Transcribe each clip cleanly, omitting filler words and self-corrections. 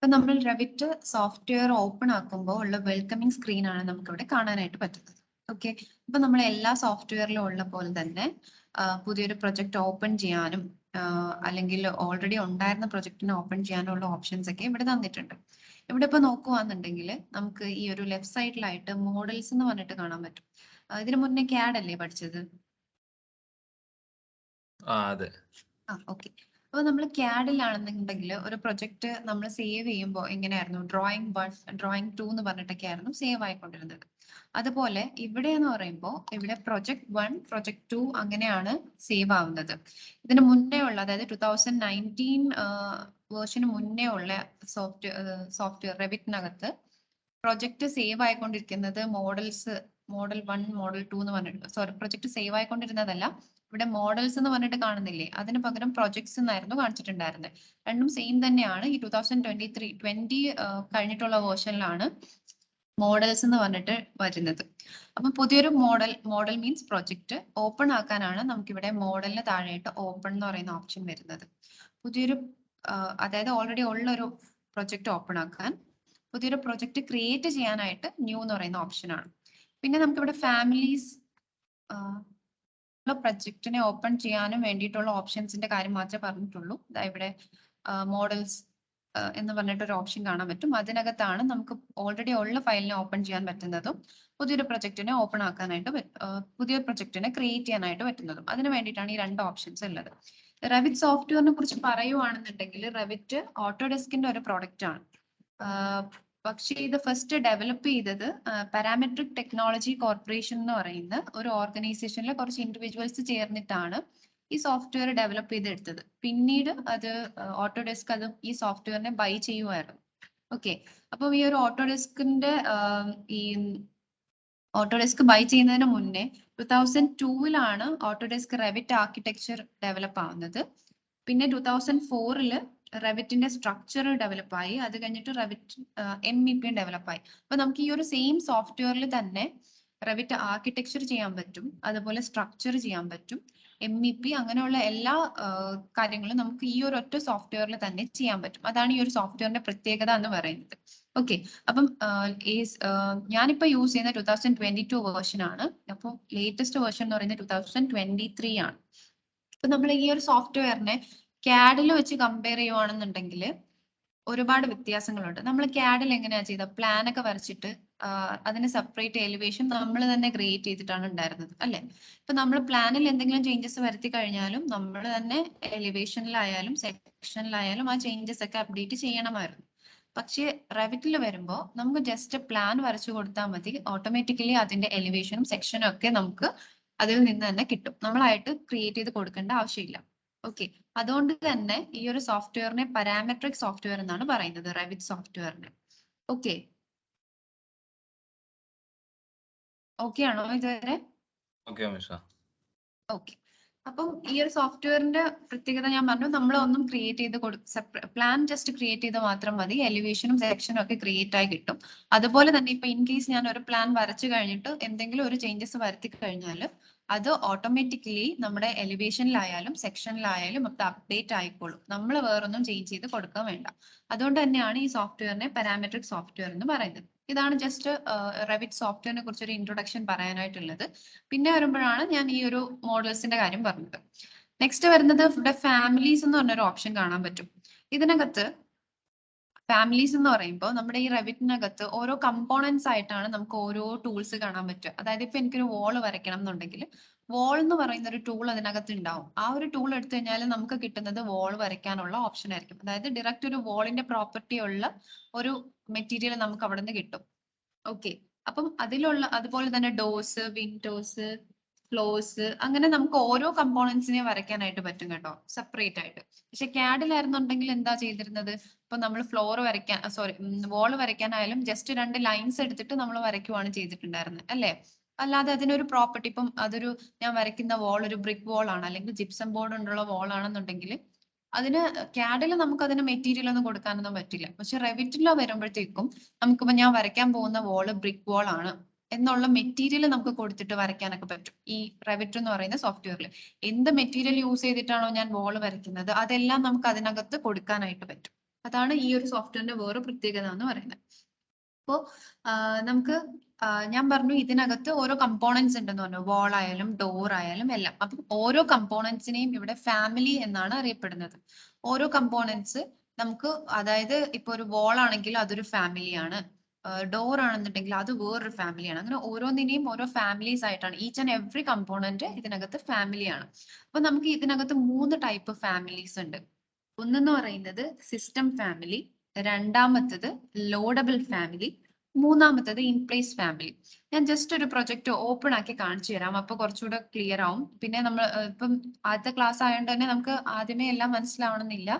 ഇപ്പൊ നമ്മൾ Revit software open ആക്കുമ്പോൾ ഉള്ള വെൽക്കമിങ് സ്ക്രീൻ ആണ് നമുക്ക് ഇവിടെ കാണാനായിട്ട് പറ്റുന്നത്. ഓക്കെ, ഇപ്പൊ നമ്മൾ എല്ലാ സോഫ്റ്റ്വെയറിലും ഉള്ള പോലെ തന്നെ പുതിയൊരു പ്രൊജക്ട് ഓപ്പൺ ചെയ്യാനും അല്ലെങ്കിൽ ഓൾറെഡി ഉണ്ടായിരുന്ന പ്രൊജക്ടിനെ ഓപ്പൺ ചെയ്യാനുള്ള ഓപ്ഷൻസ് ഒക്കെ ഇവിടെ തന്നിട്ടുണ്ട്. ഇവിടെ ഇപ്പൊ നോക്കുവാന്നുണ്ടെങ്കിൽ നമുക്ക് ഈ ഒരു ലെഫ്റ്റ് സൈഡിലായിട്ട് മോഡൽസ് എന്ന് പറഞ്ഞിട്ട് കാണാൻ പറ്റും. ഇതിനു മുന്നേ CAD അല്ലേ പഠിച്ചത്? അതെ. ഓക്കെ. അപ്പൊ നമ്മൾ CAD-ലാണെന്നുണ്ടെങ്കിൽ ഒരു പ്രൊജക്ട് നമ്മൾ സേവ് ചെയ്യുമ്പോൾ എങ്ങനെയായിരുന്നു, ഡ്രോയിങ് 1 ഡ്രോയിങ് 2 എന്ന് പറഞ്ഞിട്ടൊക്കെ ആയിരുന്നു സേവ് ആയിക്കൊണ്ടിരുന്നത്. അതുപോലെ ഇവിടെ എന്ന് പറയുമ്പോൾ ഇവിടെ പ്രൊജക്ട് 1 പ്രൊജക്ട് 2 അങ്ങനെയാണ് സേവ് ആവുന്നത്. ഇതിന് മുന്നേ ഉള്ള, അതായത് 2019 വേർഷന് മുന്നേ ഉള്ള സോഫ്റ്റ്വെയർ റെവിറ്റിനകത്ത് പ്രൊജക്ട് സേവ് ആയിക്കൊണ്ടിരിക്കുന്നത് മോഡൽ 1 മോഡൽ 2 എന്ന് പറഞ്ഞിട്ട്, സോറി, പ്രൊജക്ട് സേവ് ആയിക്കൊണ്ടിരുന്നതല്ല, ഇവിടെ മോഡൽസ് എന്ന് പറഞ്ഞിട്ട് കാണുന്നില്ലേ, അതിന് പകരം പ്രൊജക്ട്സ് എന്നായിരുന്നു കാണിച്ചിട്ടുണ്ടായിരുന്നത്. രണ്ടും സെയിം തന്നെയാണ്. ഈ 2020 കഴിഞ്ഞിട്ടുള്ള വേർഷനിലാണ് മോഡൽസ് എന്ന് പറഞ്ഞിട്ട് വരുന്നത്. അപ്പൊ പുതിയൊരു മോഡൽ മീൻസ് പ്രൊജക്ട് ഓപ്പൺ ആക്കാനാണ് നമുക്കിവിടെ മോഡലിന് താഴെയായിട്ട് ഓപ്പൺ എന്ന് പറയുന്ന ഓപ്ഷൻ വരുന്നത്. പുതിയൊരു അതായത് ഓൾറെഡി ഉള്ള ഒരു പ്രൊജക്ട് ഓപ്പൺ ആക്കാൻ, പുതിയൊരു പ്രൊജക്ട് ക്രിയേറ്റ് ചെയ്യാനായിട്ട് ന്യൂ എന്ന് പറയുന്ന ഓപ്ഷൻ ആണ്. പിന്നെ നമുക്കിവിടെ ഫാമിലീസ് പ്രൊജക്ടിനെ ഓപ്പൺ ചെയ്യാനും വേണ്ടിയിട്ടുള്ള ഓപ്ഷൻസിന്റെ കാര്യം മാത്രമേ പറഞ്ഞിട്ടുള്ളൂ. ഇവിടെ മോഡൽസ് എന്ന് പറഞ്ഞിട്ട് ഒരു ഓപ്ഷൻ കാണാൻ പറ്റും. അതിനകത്താണ് നമുക്ക് ഓൾറെഡി ഉള്ള ഫയലിനെ ഓപ്പൺ ചെയ്യാൻ പറ്റുന്നതും പുതിയൊരു പ്രൊജക്ടിനെ ഓപ്പൺ ആക്കാനായിട്ട് പുതിയൊരു പ്രൊജക്ടിനെ ക്രിയേറ്റ് ചെയ്യാനായിട്ട് പറ്റുന്നതും. അതിന് വേണ്ടിയിട്ടാണ് ഈ രണ്ട് ഓപ്ഷൻസ് ഉള്ളത്. റെവിറ്റ് സോഫ്റ്റ്വെയറിനെ കുറിച്ച് പറയുവാണെന്നുണ്ടെങ്കിൽ റെവിറ്റ് ഓട്ടോഡെസ്കിന്റെ ഒരു പ്രോഡക്റ്റ് ആണ്. പക്ഷേ ഇത് ഫസ്റ്റ് ഡെവലപ്പ് ചെയ്തത് പാരാമെട്രിക് ടെക്നോളജി കോർപ്പറേഷൻ എന്ന് പറയുന്ന ഒരു ഓർഗനൈസേഷനിലെ കുറച്ച് ഇൻഡിവിജ്വൽസ് ചേർന്നിട്ടാണ് ഈ സോഫ്റ്റ്വെയർ ഡെവലപ്പ് ചെയ്തെടുത്തത്. പിന്നീട് അത് ഓട്ടോഡെസ്ക് അത് ഈ സോഫ്റ്റ്വെയറിനെ ബൈ ചെയ്യുമായിരുന്നു. ഓക്കെ, അപ്പോൾ ഈ ഒരു ഓട്ടോഡെസ്ക് ബൈ ചെയ്യുന്നതിന് മുന്നേ 2002-ലാണ് ഓട്ടോഡെസ്ക് റെവിറ്റ് ആർക്കിടെക്ചർ ഡെവലപ്പ് ആവുന്നത്. പിന്നെ 2004-ല് റെവിറ്റിന്റെ സ്ട്രക്ചർ ഡെവലപ്പ് ആയി. അത് കഴിഞ്ഞിട്ട് റെവിറ്റ് MEP ഡെവലപ്പ് ആയി. അപ്പൊ നമുക്ക് ഈ ഒരു സെയിം സോഫ്റ്റ്വെയറിൽ തന്നെ റെവിറ്റ് ആർക്കിടെക്ചർ ചെയ്യാൻ പറ്റും, അതുപോലെ സ്ട്രക്ചർ ചെയ്യാൻ പറ്റും, MEP അങ്ങനെയുള്ള എല്ലാ കാര്യങ്ങളും നമുക്ക് ഈ ഒരു ഒറ്റ സോഫ്റ്റ്വെയറിൽ തന്നെ ചെയ്യാൻ പറ്റും. അതാണ് ഈ ഒരു സോഫ്റ്റ്വെയറിന്റെ പ്രത്യേകത എന്ന് പറയുന്നത്. ഓക്കെ, അപ്പം ഞാനിപ്പോ യൂസ് ചെയ്യുന്ന 2022 വേർഷൻ ആണ്. അപ്പോൾ ലേറ്റസ്റ്റ് വേർഷൻ എന്ന് പറയുന്നത് 2023 ആണ്. അപ്പൊ നമ്മൾ ഈ ഒരു സോഫ്റ്റ്വെയറിനെ CAD-ൽ വെച്ച് കമ്പയർ ചെയ്യുവാണെന്നുണ്ടെങ്കിൽ ഒരുപാട് വ്യത്യാസങ്ങളുണ്ട്. നമ്മൾ CAD-ൽ എങ്ങനെയാ ചെയ്ത, പ്ലാൻ ഒക്കെ വരച്ചിട്ട് അതിന് സെപ്പറേറ്റ് എലിവേഷൻ നമ്മൾ തന്നെ ക്രിയേറ്റ് ചെയ്തിട്ടാണ് ഉണ്ടായിരുന്നത്, അല്ലെ? ഇപ്പൊ നമ്മൾ പ്ലാനിൽ എന്തെങ്കിലും ചേഞ്ചസ് വരുത്തി കഴിഞ്ഞാലും നമ്മൾ തന്നെ എലിവേഷനിലായാലും സെക്ഷനിലായാലും ആ ചേഞ്ചസ് ഒക്കെ അപ്ഡേറ്റ് ചെയ്യണമായിരുന്നു. പക്ഷേ റെവിറ്റിൽ വരുമ്പോൾ നമുക്ക് ജസ്റ്റ് പ്ലാൻ വരച്ചു കൊടുത്താൽ മതി, ഓട്ടോമാറ്റിക്കലി അതിന്റെ എലിവേഷനും സെക്ഷനും ഒക്കെ നമുക്ക് അതിൽ നിന്ന് തന്നെ കിട്ടും. നമ്മളായിട്ട് ക്രിയേറ്റ് ചെയ്ത് കൊടുക്കേണ്ട ആവശ്യമില്ല. ഓക്കെ, അതുകൊണ്ട് തന്നെ ഈ ഒരു സോഫ്റ്റ്വെയറിനെ പാരാമെട്രിക് സോഫ്റ്റ്വെയർ എന്നാണ് പറയുന്നത്, റെവിറ്റ് സോഫ്റ്റ്വെയറിനെ. ഓക്കെ, ഓക്കെ ആണോ ഇതുവരെ? ഓക്കെ, അപ്പം ഈ ഒരു സോഫ്റ്റ്വെയറിന്റെ പ്രത്യേകത ഞാൻ പറഞ്ഞു, നമ്മൾ ഒന്നും ക്രിയേറ്റ് ചെയ്ത് പ്ലാൻ ജസ്റ്റ് ക്രിയേറ്റ് ചെയ്ത് മാത്രം മതി, എലിവേഷനും സെക്ഷനും ഒക്കെ ക്രിയേറ്റ് ആയി കിട്ടും. അതുപോലെ തന്നെ ഇപ്പൊ ഇൻ കേസ് ഞാൻ ഒരു പ്ലാൻ വരച്ചു കഴിഞ്ഞിട്ട് എന്തെങ്കിലും ഒരു ചേഞ്ചസ് വരുത്തി കഴിഞ്ഞാൽ അത് ഓട്ടോമാറ്റിക്കലി നമ്മുടെ എലിവേഷനിലായാലും സെക്ഷനിലായാലും ഒക്കെ അപ്ഡേറ്റ് ആയിക്കോളും. നമ്മൾ വേറൊന്നും ചേഞ്ച് ചെയ്ത് കൊടുക്കാൻ വേണ്ട. അതുകൊണ്ട് തന്നെയാണ് ഈ സോഫ്റ്റ്വെയറിനെ പാരാമെട്രിക് സോഫ്റ്റ്വെയർ എന്ന് പറയുന്നത്. ഇതാണ് ജസ്റ്റ് റെവിറ്റ് സോഫ്റ്റ്വെയറിനെ കുറിച്ച് ഒരു ഇൻട്രൊഡക്ഷൻ പറയാനായിട്ടുള്ളത്. പിന്നെ വരുമ്പോഴാണ് ഞാൻ ഈ ഒരു മോഡൽസിന്റെ കാര്യം പറഞ്ഞത്. നെക്സ്റ്റ് വരുന്നത് ഇവിടെ ഫാമിലീസ് എന്ന് പറഞ്ഞൊരു ഓപ്ഷൻ കാണാൻ പറ്റും. ഇതിനകത്ത് ഫാമിലീസ് എന്ന് പറയുമ്പോൾ നമ്മുടെ ഈ റെവിറ്റിനകത്ത് ഓരോ കമ്പോണൻസ് ആയിട്ടാണ് നമുക്ക് ഓരോ ടൂൾസ് കാണാൻ പറ്റുക. അതായത് ഇപ്പൊ എനിക്കൊരു വോൾ വരയ്ക്കണം എന്നുണ്ടെങ്കിൽ വോൾ എന്ന് പറയുന്ന ഒരു ടൂൾ അതിനകത്ത് ഉണ്ടാവും. ആ ഒരു ടൂൾ എടുത്തു കഴിഞ്ഞാൽ നമുക്ക് കിട്ടുന്നത് വോൾ വരയ്ക്കാനുള്ള ഓപ്ഷൻ ആയിരിക്കും. അതായത് ഡയറക്റ്റ് ഒരു വോളിന്റെ പ്രോപ്പർട്ടി ഉള്ള ഒരു മെറ്റീരിയൽ നമുക്ക് അവിടെ നിന്ന് കിട്ടും. ഓക്കെ, അപ്പം അതുപോലെ തന്നെ ഡോർസ്, വിൻഡോസ്, ഫ്ലോർസ്, അങ്ങനെ നമുക്ക് ഓരോ കമ്പോണൻസിനെ വരയ്ക്കാനായിട്ട് പറ്റും കേട്ടോ, സെപ്പറേറ്റ് ആയിട്ട്. പക്ഷെ CAD-ലായിരുന്നുണ്ടെങ്കിൽ എന്താ ചെയ്തിരുന്നത്, ഇപ്പൊ നമ്മൾ വോൾ വരയ്ക്കാനായാലും ജസ്റ്റ് 2 ലൈൻസ് എടുത്തിട്ട് നമ്മൾ വരയ്ക്കുവാണ് ചെയ്തിട്ടുണ്ടായിരുന്നത്, അല്ലെ? അല്ലാതെ അതിനൊരു പ്രോപ്പർട്ടി, ഇപ്പം ഞാൻ വരയ്ക്കുന്ന വോൾ ഒരു ബ്രിക്ക് വോൾ ആണ് അല്ലെങ്കിൽ ജിപ്സം ബോർഡ് കൊണ്ടുള്ള വോൾ ആണെന്നുണ്ടെങ്കിൽ അതിന് CAD-ൽ നമുക്ക് അതിന് മെറ്റീരിയൽ ഒന്നും കൊടുക്കാനൊന്നും പറ്റില്ല. പക്ഷെ റെവിറ്റിലോ വരുമ്പോഴത്തേക്കും നമുക്കിപ്പോ ഞാൻ വരയ്ക്കാൻ പോകുന്ന വോള് ബ്രിക്ക് വോൾ ആണ് എന്നുള്ള മെറ്റീരിയൽ നമുക്ക് കൊടുത്തിട്ട് വരയ്ക്കാനൊക്കെ പറ്റും. ഈ റെവിറ്റ് എന്ന് പറയുന്ന സോഫ്റ്റ്വെയറിൽ എന്ത് മെറ്റീരിയൽ യൂസ് ചെയ്തിട്ടാണോ ഞാൻ വോൾ വരയ്ക്കുന്നത് അതെല്ലാം നമുക്ക് അതിനകത്ത് കൊടുക്കാനായിട്ട് പറ്റും. അതാണ് ഈ ഒരു സോഫ്റ്റ്വെയറിന്റെ വേറെ പ്രത്യേകത എന്ന് പറയുന്നത്. അപ്പോ നമുക്ക് ഞാൻ പറഞ്ഞു ഇതിനകത്ത് ഓരോ കമ്പോണൻസ് ഉണ്ടെന്ന് പറഞ്ഞു, വാൾ ആയാലും ഡോർ ആയാലും എല്ലാം. അപ്പം ഓരോ കമ്പോണൻസിനെയും ഇവിടെ ഫാമിലി എന്നാണ് അറിയപ്പെടുന്നത്. ഓരോ കമ്പോണൻസ് നമുക്ക്, അതായത് ഇപ്പൊ ഒരു വാൾ ആണെങ്കിൽ അതൊരു ഫാമിലിയാണ്, ഡോർ ആണെന്നുണ്ടെങ്കിൽ അത് വേറൊരു ഫാമിലിയാണ്. അങ്ങനെ ഓരോന്നിനെയും ഓരോ ഫാമിലീസ് ആയിട്ടാണ്. ഈച്ച് ആൻഡ് എവറി കമ്പോണന്റ് ഇതിനകത്ത് ഫാമിലിയാണ്. അപ്പൊ നമുക്ക് ഇതിനകത്ത് 3 ടൈപ്പ് ഫാമിലീസ് ഉണ്ട്. ഒന്നെന്ന് പറയുന്നത് സിസ്റ്റം ഫാമിലി, രണ്ടാമത്തത് ലോഡബിൾ ഫാമിലി, മൂന്നാമത്തത് ഇൻപ്ലേസ് ഫാമിലി. ഞാൻ ജസ്റ്റ് ഒരു പ്രൊജക്ട് ഓപ്പൺ ആക്കി കാണിച്ചു തരാം, അപ്പൊ കുറച്ചുകൂടെ ക്ലിയർ ആവും. പിന്നെ നമ്മൾ ഇപ്പം ആദ്യത്തെ ക്ലാസ് ആയതുകൊണ്ട് തന്നെ നമുക്ക് ആദ്യമേ എല്ലാം മനസ്സിലാവണമെന്നില്ല.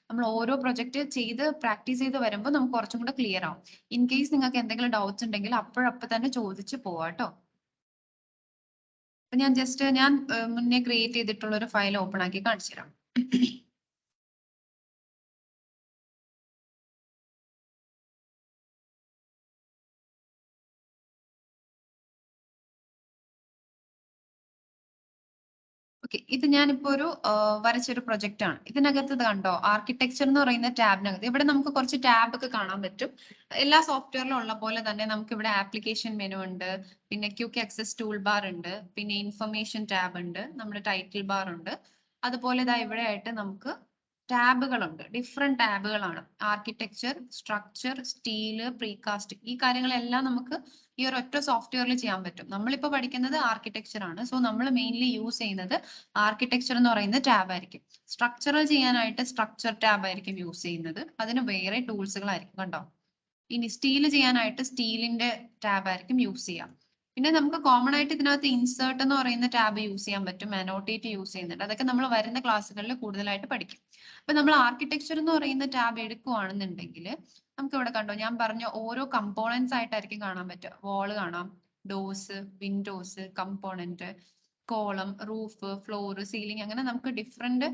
നമ്മൾ ഓരോ പ്രൊജക്ട് ചെയ്ത് പ്രാക്ടീസ് ചെയ്ത് വരുമ്പോൾ നമുക്ക് കുറച്ചും കൂടെ ക്ലിയർ ആവും. ഇൻ കേസ് നിങ്ങൾക്ക് എന്തെങ്കിലും ഡൗട്ട്സ് ഉണ്ടെങ്കിൽ അപ്പോഴപ്പോൾ തന്നെ ചോദിച്ച് പോവാട്ടോ. അപ്പൊ ഞാൻ മുന്നേ ക്രിയേറ്റ് ചെയ്തിട്ടുള്ള ഒരു ഫയൽ ഓപ്പൺ ആക്കി കാണിച്ചു തരാം. ഓക്കെ, ഇത് ഞാനിപ്പോ ഒരു വരച്ചൊരു പ്രൊജക്റ്റ് ആണ്. ഇതിനകത്ത് ഇത് കണ്ടോ, ആർക്കിടെക്ചർ എന്ന് പറയുന്ന ടാബിനകത്ത് ഇവിടെ നമുക്ക് കുറച്ച് ടാബ് ഒക്കെ കാണാൻ പറ്റും. എല്ലാ സോഫ്റ്റ്വെയറിലും ഉള്ള പോലെ തന്നെ നമുക്ക് ഇവിടെ ആപ്ലിക്കേഷൻ മെനു ഉണ്ട്, പിന്നെ ക്വിക്ക് ആക്സസ് ടൂൾ ബാർ ഉണ്ട്, പിന്നെ ഇൻഫർമേഷൻ ടാബ് ഉണ്ട്, നമ്മുടെ ടൈറ്റിൽ ബാർ ഉണ്ട്. അതുപോലെ ഇതാ ഇവിടെ ആയിട്ട് നമുക്ക് ടാബുകളുണ്ട്, ഡിഫറെന്റ് ടാബുകളാണ്. ആർക്കിടെക്ചർ, സ്ട്രക്ചർ, സ്റ്റീല്, പ്രീകാസ്റ്റ്, ഈ കാര്യങ്ങളെല്ലാം നമുക്ക് ഈ ഒരു ഒറ്റ സോഫ്റ്റ്വെയറിൽ ചെയ്യാൻ പറ്റും. നമ്മളിപ്പോ പഠിക്കുന്നത് ആർക്കിടെക്ചർ ആണ്, സോ നമ്മൾ മെയിൻലി യൂസ് ചെയ്യുന്നത് ആർക്കിടെക്ചർ എന്ന് പറയുന്ന ടാബ് ആയിരിക്കും. സ്ട്രക്ചറൽ ചെയ്യാനായിട്ട് സ്ട്രക്ചർ ടാബ് ആയിരിക്കും യൂസ് ചെയ്യുന്നത്, അതിന് വേറെ ടൂൾസുകളായിരിക്കും. കണ്ടോ, ഇനി സ്റ്റീൽ ചെയ്യാനായിട്ട് സ്റ്റീലിന്റെ ടാബ് ആയിരിക്കും യൂസ് ചെയ്യാം. പിന്നെ നമുക്ക് കോമൺ ആയിട്ട് ഇതിനകത്ത് ഇൻസേർട്ട് എന്ന് പറയുന്ന ടാബ് യൂസ് ചെയ്യാൻ പറ്റും, അനോട്ടേറ്റ് യൂസ് ചെയ്യുന്നുണ്ട്. അതൊക്കെ നമ്മൾ വരുന്ന ക്ലാസ്സുകളിൽ കൂടുതലായിട്ട് പഠിക്കും. അപ്പൊ നമ്മൾ ആർക്കിടെക്ചർ എന്ന് പറയുന്ന ടാബ് എടുക്കുവാണെന്നുണ്ടെങ്കിൽ നമുക്ക് ഇവിടെ കണ്ടോ, ഞാൻ പറഞ്ഞ ഓരോ കമ്പോണൻസ് ആയിട്ടായിരിക്കും കാണാൻ പറ്റുക. വാള് കാണാം, doors, windows, component, column, roof, floor, ceiling, അങ്ങനെ നമുക്ക് ഡിഫറെന്റ്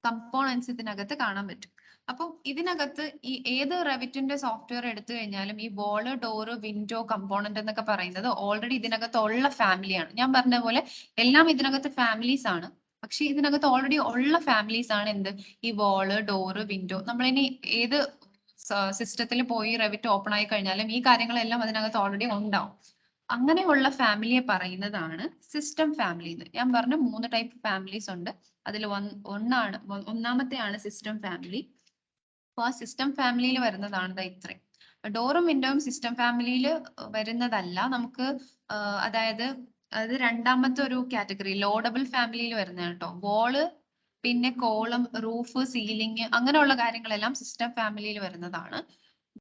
കമ്പോണൻസ് ഇതിനകത്ത് കാണാൻ പറ്റും. അപ്പം ഇതിനകത്ത് ഈ ഏത് റെവിറ്റിന്റെ സോഫ്റ്റ്വെയർ എടുത്തു കഴിഞ്ഞാലും ഈ വാള്, ഡോറ്, വിൻഡോ, കമ്പോണന്റ് എന്നൊക്കെ പറയുന്നത് ഓൾറെഡി ഇതിനകത്ത് ഉള്ള ഫാമിലിയാണ്. ഞാൻ പറഞ്ഞ പോലെ എല്ലാം ഇതിനകത്ത് ഫാമിലീസ് ആണ്. പക്ഷെ ഇതിനകത്ത് ഓൾറെഡി ഉള്ള ഫാമിലീസ് ആണ് എന്ത്, ഈ വാള്, ഡോറ്, വിൻഡോ. നമ്മളിനി ഏത് സിസ്റ്റത്തിൽ പോയി റെവിറ്റ് ഓപ്പൺ ആയി കഴിഞ്ഞാലും ഈ കാര്യങ്ങളെല്ലാം അതിനകത്ത് ഓൾറെഡി ഉണ്ടാവും. അങ്ങനെയുള്ള ഫാമിലിയെ പറയുന്നതാണ് സിസ്റ്റം ഫാമിലി എന്ന്. ഞാൻ പറഞ്ഞ 3 ടൈപ്പ് ഫാമിലീസ് ഉണ്ട്. അതിൽ ഒന്നാമത്തെയാണ് സിസ്റ്റം ഫാമിലി. അപ്പൊ ആ സിസ്റ്റം ഫാമിലിയിൽ വരുന്നതാണ് ഇത്രയും. ഡോറും വിൻഡോയും സിസ്റ്റം ഫാമിലിയിൽ വരുന്നതല്ല. നമുക്ക് അതായത് അത് രണ്ടാമത്തെ ഒരു കാറ്റഗറി ലോഡബിൾ ഫാമിലിയിൽ വരുന്നതാണ് കേട്ടോ. വോള്, പിന്നെ കോളം, റൂഫ്, സീലിംഗ്, അങ്ങനെയുള്ള കാര്യങ്ങളെല്ലാം സിസ്റ്റം ഫാമിലിയിൽ വരുന്നതാണ്.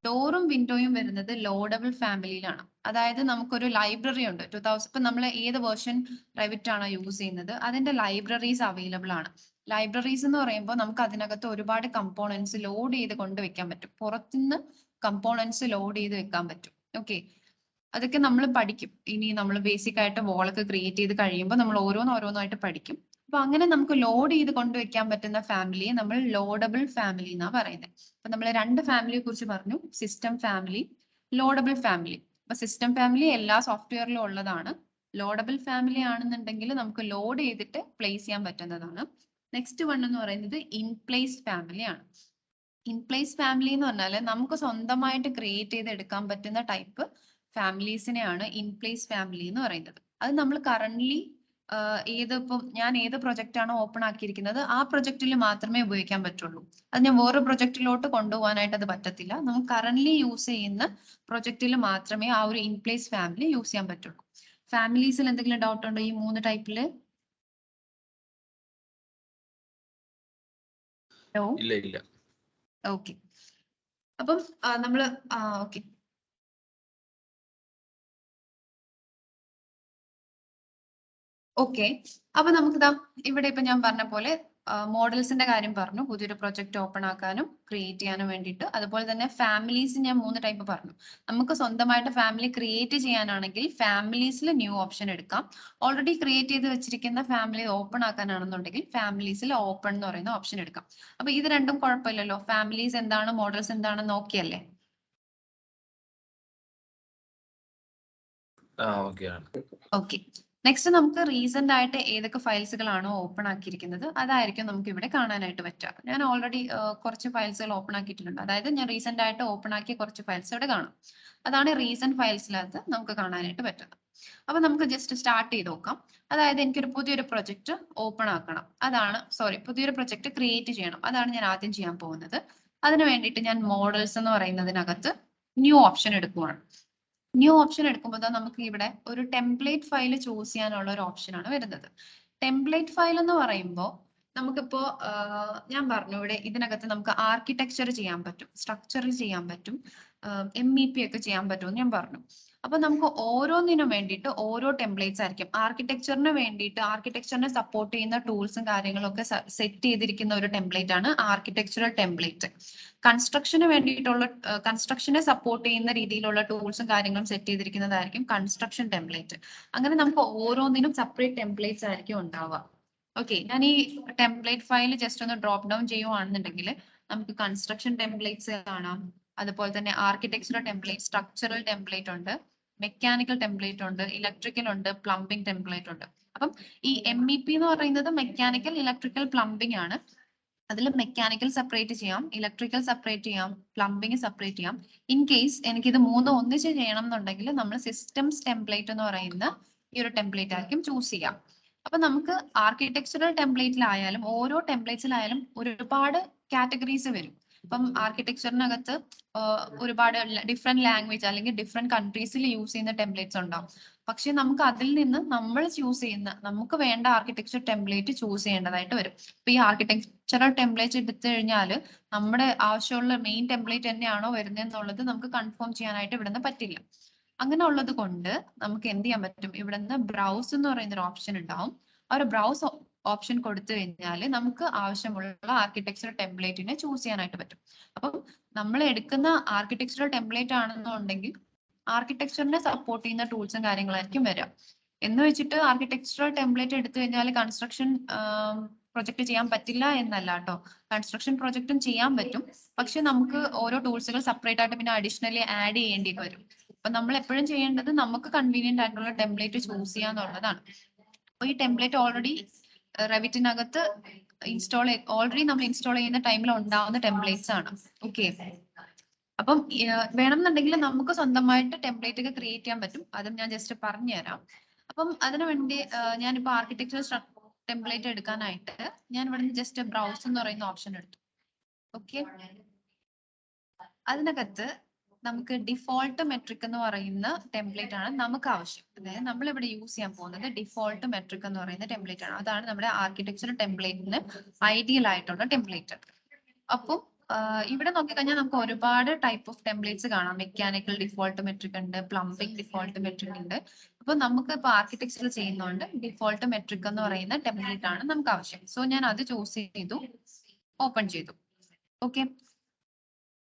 ഡോറും വിൻഡോയും വരുന്നത് ലോഡബിൾ ഫാമിലിയിലാണ്. അതായത് നമുക്കൊരു ലൈബ്രറി ഉണ്ട്. 2000 ഇപ്പൊ നമ്മൾ ഏത് വേർഷൻ റെവിറ്റ് ആണോ യൂസ് ചെയ്യുന്നത് അതിന്റെ ലൈബ്രറീസ് അവൈലബിൾ ആണ്. ലൈബ്രറീസ് എന്ന് പറയുമ്പോൾ നമുക്ക് അതിനകത്ത് ഒരുപാട് കമ്പോണൻസ് ലോഡ് ചെയ്ത് കൊണ്ടുവയ്ക്കാൻ പറ്റും. പുറത്തുനിന്ന് കമ്പോണൻസ് ലോഡ് ചെയ്ത് വെക്കാൻ പറ്റും. ഓക്കെ, അതൊക്കെ നമ്മൾ പഠിക്കും. ഇനി നമ്മൾ ബേസിക് ആയിട്ട് വോളൊക്കെ ക്രിയേറ്റ് ചെയ്ത് കഴിയുമ്പോൾ നമ്മൾ ഓരോന്നായിട്ട് പഠിക്കും. അപ്പൊ അങ്ങനെ നമുക്ക് ലോഡ് ചെയ്ത് കൊണ്ടുവയ്ക്കാൻ പറ്റുന്ന ഫാമിലിയെ നമ്മൾ ലോഡബിൾ ഫാമിലി എന്നാ പറയുന്നത്. അപ്പൊ നമ്മൾ 2 ഫാമിലിയെ കുറിച്ച് പറഞ്ഞു, സിസ്റ്റം ഫാമിലി, ലോഡബിൾ ഫാമിലി. അപ്പൊ സിസ്റ്റം ഫാമിലി എല്ലാ സോഫ്റ്റ്വെയറിലും ഉള്ളതാണ്. ലോഡബിൾ ഫാമിലി ആണെന്നുണ്ടെങ്കിൽ നമുക്ക് ലോഡ് ചെയ്തിട്ട് പ്ലേസ് ചെയ്യാൻ പറ്റുന്നതാണ്. നെക്സ്റ്റ് വൺ എന്ന് പറയുന്നത് ഇൻപ്ലേസ് ഫാമിലി ആണ്. ഇൻപ്ലേസ് ഫാമിലി എന്ന് പറഞ്ഞാൽ നമുക്ക് സ്വന്തമായിട്ട് ക്രിയേറ്റ് ചെയ്ത് എടുക്കാൻ പറ്റുന്ന ടൈപ്പ് ഫാമിലീസിനെയാണ് ഇൻപ്ലേസ് ഫാമിലി എന്ന് പറയുന്നത്. അത് നമ്മൾ കറന്റ്ലി ഞാൻ ഏത് പ്രൊജക്റ്റ് ആണോ ഓപ്പൺ ആക്കിയിരിക്കുന്നത് ആ പ്രൊജക്റ്റിൽ മാത്രമേ ഉപയോഗിക്കാൻ പറ്റുള്ളൂ. അത് ഞാൻ വേറെ പ്രൊജക്റ്റിലോട്ട് കൊണ്ടുപോകാനായിട്ട് അത് പറ്റത്തില്ല. നമുക്ക് കറന്റ്ലി യൂസ് ചെയ്യുന്ന പ്രൊജക്റ്റിൽ മാത്രമേ ആ ഒരു ഇൻപ്ലേസ് ഫാമിലി യൂസ് ചെയ്യാൻ പറ്റുള്ളൂ. ഫാമിലീസിൽ എന്തെങ്കിലും ഡൗട്ട് ഉണ്ടോ ഈ 3 ടൈപ്പില്? ഇല്ല. ഓക്കെ, അപ്പം നമ്മള് ഓക്കെ, ഓക്കെ. അപ്പൊ നമുക്കിതാ ഇവിടെ ഇപ്പൊ ഞാൻ പറഞ്ഞ പോലെ മോഡൽസിന്റെ കാര്യം പറഞ്ഞു, പുതിയൊരു പ്രൊജക്ട് ഓപ്പൺ ആക്കാനും ക്രിയേറ്റ് ചെയ്യാനും വേണ്ടിയിട്ട്. അതുപോലെ തന്നെ ഫാമിലീസ് ഞാൻ 3 ടൈപ്പ് പറഞ്ഞു. നമുക്ക് സ്വന്തമായിട്ട് ഫാമിലി ക്രിയേറ്റ് ചെയ്യാനാണെങ്കിൽ ഫാമിലീസിൽ ന്യൂ ഓപ്ഷൻ എടുക്കാം. ഓൾറെഡി ക്രിയേറ്റ് ചെയ്ത് വെച്ചിരിക്കുന്ന ഫാമിലി ഓപ്പൺ ആക്കാനാണെന്നുണ്ടെങ്കിൽ ഫാമിലീസിൽ ഓപ്പൺ എന്ന് പറയുന്ന ഓപ്ഷൻ എടുക്കാം. അപ്പൊ ഇത് രണ്ടും കുഴപ്പമില്ലല്ലോ. ഫാമിലീസ് എന്താണ്, മോഡൽസ് എന്താണെന്ന് നോക്കിയല്ലേ? ഓക്കെ. നെക്സ്റ്റ് നമുക്ക് റീസെന്റ് ആയിട്ട് ഏതൊക്കെ ഫയൽസുകളാണോ ഓപ്പൺ ആക്കിയിരിക്കുന്നത് അതായിരിക്കും നമുക്ക് ഇവിടെ കാണാനായിട്ട് പറ്റുക. ഞാൻ ഓൾറെഡി കുറച്ച് ഫയൽസുകൾ ഓപ്പൺ ആക്കിയിട്ടുണ്ട്. അതായത് ഞാൻ റീസെന്റ് ആയിട്ട് ഓപ്പൺ ആക്കിയ കുറച്ച് ഫയൽസ് ഇവിടെ കാണാം. അതാണ് റീസെന്റ് ഫയൽസിനകത്ത് നമുക്ക് കാണാനായിട്ട് പറ്റുന്നത്. അപ്പൊ നമുക്ക് ജസ്റ്റ് സ്റ്റാർട്ട് ചെയ്ത് നോക്കാം. അതായത് എനിക്കൊരു പുതിയൊരു പ്രൊജക്ട് ഓപ്പൺ ആക്കണം. പുതിയൊരു പ്രൊജക്ട് ക്രിയേറ്റ് ചെയ്യണം. അതാണ് ഞാൻ ആദ്യം ചെയ്യാൻ പോകുന്നത്. അതിന് വേണ്ടിയിട്ട് ഞാൻ മോഡൽസ് എന്ന് പറയുന്നതിനകത്ത് ന്യൂ ഓപ്ഷൻ എടുക്കുവാണ്. ന്യൂ ഓപ്ഷൻ എടുക്കുമ്പോൾ നമുക്ക് ഇവിടെ ഒരു ടെംപ്ലേറ്റ് ഫയൽ ചൂസ് ചെയ്യാനുള്ള ഒരു ഓപ്ഷൻ ആണ് വരുന്നത്. ടെംപ്ലേറ്റ് ഫയൽ എന്ന് പറയുമ്പോൾ നമുക്കിപ്പോ ഞാൻ പറഞ്ഞു ഇവിടെ ഇതിനകത്ത് നമുക്ക് ആർക്കിടെക്ചർ ചെയ്യാൻ പറ്റും, സ്ട്രക്ചർ ചെയ്യാൻ പറ്റും, MEP ഒക്കെ ചെയ്യാൻ പറ്റും ഞാൻ പറഞ്ഞു. അപ്പൊ നമുക്ക് ഓരോന്നിനും വേണ്ടിയിട്ട് ഓരോ ടെംപ്ലേറ്റ്സ് ആയിരിക്കും. ആർക്കിടെക്ചറിന് വേണ്ടിയിട്ട് ആർക്കിടെക്ചറിനെ സപ്പോർട്ട് ചെയ്യുന്ന ടൂൾസും കാര്യങ്ങളും ഒക്കെ സെറ്റ് ചെയ്തിരിക്കുന്ന ഒരു ടെംപ്ലേറ്റ് ആണ് ആർക്കിടെക്ചറൽ ടെംപ്ലേറ്റ്. കൺസ്ട്രക്ഷന് വേണ്ടിയിട്ടുള്ള കൺസ്ട്രക്ഷനെ സപ്പോർട്ട് ചെയ്യുന്ന രീതിയിലുള്ള ടൂൾസും കാര്യങ്ങളും സെറ്റ് ചെയ്തിരിക്കുന്നതായിരിക്കും കൺസ്ട്രക്ഷൻ ടെംപ്ലേറ്റ്. അങ്ങനെ നമുക്ക് ഓരോന്നിനും സെപ്പറേറ്റ് ടെംപ്ലേറ്റ്സ് ആയിരിക്കും ഉണ്ടാവുക. ഓക്കെ, ഞാൻ ഈ ടെംപ്ലേറ്റ് ഫയൽ ജസ്റ്റ് ഒന്ന് ഡ്രോപ്പ് ഡൗൺ ചെയ്യുവാണെന്നുണ്ടെങ്കിൽ നമുക്ക് കൺസ്ട്രക്ഷൻ ടെംപ്ലേറ്റ്സ് കാണാം, അതുപോലെ തന്നെ ആർക്കിടെക്ചറൽ ടെംപ്ലേറ്റ്, സ്ട്രക്ചറൽ ടെംപ്ലേറ്റ് ഉണ്ട്, മെക്കാനിക്കൽ ടെംപ്ലേറ്റ് ഉണ്ട്, ഇലക്ട്രിക്കൽ ഉണ്ട്, പ്ലംബിംഗ് ടെംപ്ലേറ്റ് ഉണ്ട്. അപ്പം ഈ MEP എന്ന് പറയുന്നത് മെക്കാനിക്കൽ, ഇലക്ട്രിക്കൽ, പ്ലംബിംഗ് ആണ്. അതിൽ മെക്കാനിക്കൽ സെപ്പറേറ്റ് ചെയ്യാം, ഇലക്ട്രിക്കൽ സെപ്പറേറ്റ് ചെയ്യാം, പ്ലംബിംഗ് സെപ്പറേറ്റ് ചെയ്യാം. ഇൻ കേസ് എനിക്ക് ഇത് മൂന്നും ഒന്നിച്ച് ചെയ്യണം എന്നുണ്ടെങ്കിൽ നമ്മൾ സിസ്റ്റംസ് ടെംപ്ലേറ്റ് എന്ന് പറയുന്ന ഈ ഒരു ടെംപ്ലേറ്റ് ആയിരിക്കും ചൂസ് ചെയ്യാം. അപ്പൊ നമുക്ക് ആർക്കിടെക്ചറൽ ടെംപ്ലേറ്റിലായാലും ഓരോ ടെംപ്ലേറ്റ്സിലായാലും ഒരുപാട് കാറ്റഗറീസ് വരും. ഇപ്പം ആർക്കിടെക്ചറിനകത്ത് ഒരുപാട് ഡിഫറെന്റ് ലാംഗ്വേജ് അല്ലെങ്കിൽ ഡിഫറെന്റ് കൺട്രീസിൽ യൂസ് ചെയ്യുന്ന ടെംപ്ലേറ്റ്സ് ഉണ്ടാവും. പക്ഷെ നമുക്ക് അതിൽ നിന്ന് നമ്മൾ ചൂസ് ചെയ്യുന്ന നമുക്ക് വേണ്ട ആർക്കിടെക്ചർ ടെംപ്ലേറ്റ് ചൂസ് ചെയ്യേണ്ടതായിട്ട് വരും. ഇപ്പൊ ഈ ആർക്കിടെക്ചറൽ ടെംപ്ലേറ്റ് എടുത്തു കഴിഞ്ഞാൽ നമ്മുടെ ആവശ്യമുള്ള മെയിൻ ടെംപ്ലേറ്റ് തന്നെയാണോ വരുന്നതെന്നുള്ളത് നമുക്ക് കൺഫേം ചെയ്യാനായിട്ട് ഇവിടുന്ന് പറ്റില്ല. അങ്ങനെ ഉള്ളത് കൊണ്ട് നമുക്ക് എന്ത് ചെയ്യാൻ പറ്റും, ഇവിടെ നിന്ന് ബ്രൗസ് എന്ന് പറയുന്ന ഒരു ഓപ്ഷൻ ഉണ്ടാവും. ആ ഒരു ബ്രൗസ് ഓപ്ഷൻ കൊടുത്തു കഴിഞ്ഞാൽ നമുക്ക് ആവശ്യമുള്ള ആർക്കിടെക്ചറൽ ടെംപ്ലേറ്റിനെ ചൂസ് ചെയ്യാനായിട്ട് പറ്റും. അപ്പം നമ്മൾ എടുക്കുന്ന ആർക്കിടെക്ചറൽ ടെംപ്ലേറ്റ് ആണെന്നുണ്ടെങ്കിൽ ആർക്കിടെക്ചറിനെ സപ്പോർട്ട് ചെയ്യുന്ന ടൂൾസും കാര്യങ്ങളായിരിക്കും വരിക. എന്ന് വെച്ചിട്ട് ആർക്കിടെക്ചറൽ ടെംപ്ലേറ്റ് എടുത്തു കഴിഞ്ഞാൽ കൺസ്ട്രക്ഷൻ പ്രൊജക്ട് ചെയ്യാൻ പറ്റില്ല എന്നല്ല കേട്ടോ. കൺസ്ട്രക്ഷൻ പ്രൊജക്റ്റും ചെയ്യാൻ പറ്റും. പക്ഷെ നമുക്ക് ഓരോ ടൂൾസുകൾ സെപ്പറേറ്റ് ആയിട്ട് പിന്നെ അഡീഷണലി ആഡ് ചെയ്യേണ്ടി വരും. അപ്പൊ നമ്മൾ എപ്പോഴും ചെയ്യേണ്ടത് നമുക്ക് കൺവീനിയന്റ് ആയിട്ടുള്ള ടെംപ്ലേറ്റ് ചൂസ് ചെയ്യാന്നുള്ളതാണ്. അപ്പൊ ഈ ടെംപ്ലേറ്റ് ഓൾറെഡി റെവിറ്റിനകത്ത് ഓൾറെഡി നമ്മൾ ഇൻസ്റ്റാൾ ചെയ്യുന്ന ടൈമിൽ ഉണ്ടാവുന്ന ടെംപ്ലേറ്റ്സ് ആണ്. ഓക്കെ, അപ്പം വേണമെന്നുണ്ടെങ്കിൽ നമുക്ക് സ്വന്തമായിട്ട് ടെംപ്ലേറ്റ് ഒക്കെ ക്രിയേറ്റ് ചെയ്യാൻ പറ്റും. അതും ഞാൻ ജസ്റ്റ് പറഞ്ഞുതരാം. അപ്പം അതിനുവേണ്ടി ഞാനിപ്പോ ആർക്കിടെക്ചർ ടെംപ്ലേറ്റ് എടുക്കാനായിട്ട് ഞാൻ ഇവിടെ നിന്ന് ജസ്റ്റ് ബ്രൗസ് എന്ന് പറയുന്ന ഓപ്ഷൻ എടുത്തു. ഓക്കെ, അതിനകത്ത് നമുക്ക് ഡിഫോൾട്ട് മെട്രിക് എന്ന് പറയുന്ന ടെംപ്ലേറ്റ് ആണ് നമുക്ക് ആവശ്യം. അതായത് നമ്മൾ ഇവിടെ യൂസ് ചെയ്യാൻ പോകുന്നത് ഡിഫോൾട്ട് മെട്രിക് എന്ന് പറയുന്ന ടെംപ്ലേറ്റ് ആണ്. അതാണ് നമ്മുടെ ആർക്കിടെക്ചർ ടെംപ്ലേറ്റിന് ഐഡിയൽ ആയിട്ടുള്ള ടെംപ്ലേറ്റ്. അപ്പം ഇവിടെ നോക്കിക്കഴിഞ്ഞാൽ നമുക്ക് ഒരുപാട് ടൈപ്പ് ഓഫ് ടെംപ്ലേറ്റ്സ് കാണാം. മെക്കാനിക്കൽ ഡിഫോൾട്ട് മെട്രിക് ഉണ്ട്, പ്ലംബിംഗ് ഡിഫോൾട്ട് മെട്രിക് ഉണ്ട്. അപ്പൊ നമുക്ക് ഇപ്പൊ ആർക്കിടെക്ചർ ചെയ്യുന്നതുകൊണ്ട് ഡിഫോൾട്ട് മെട്രിക് എന്ന് പറയുന്ന ടെംപ്ലേറ്റ് ആണ് നമുക്ക് ആവശ്യം. സോ ഞാൻ അത് ചൂസ് ചെയ്തു, ഓപ്പൺ ചെയ്തു. ഓക്കെ,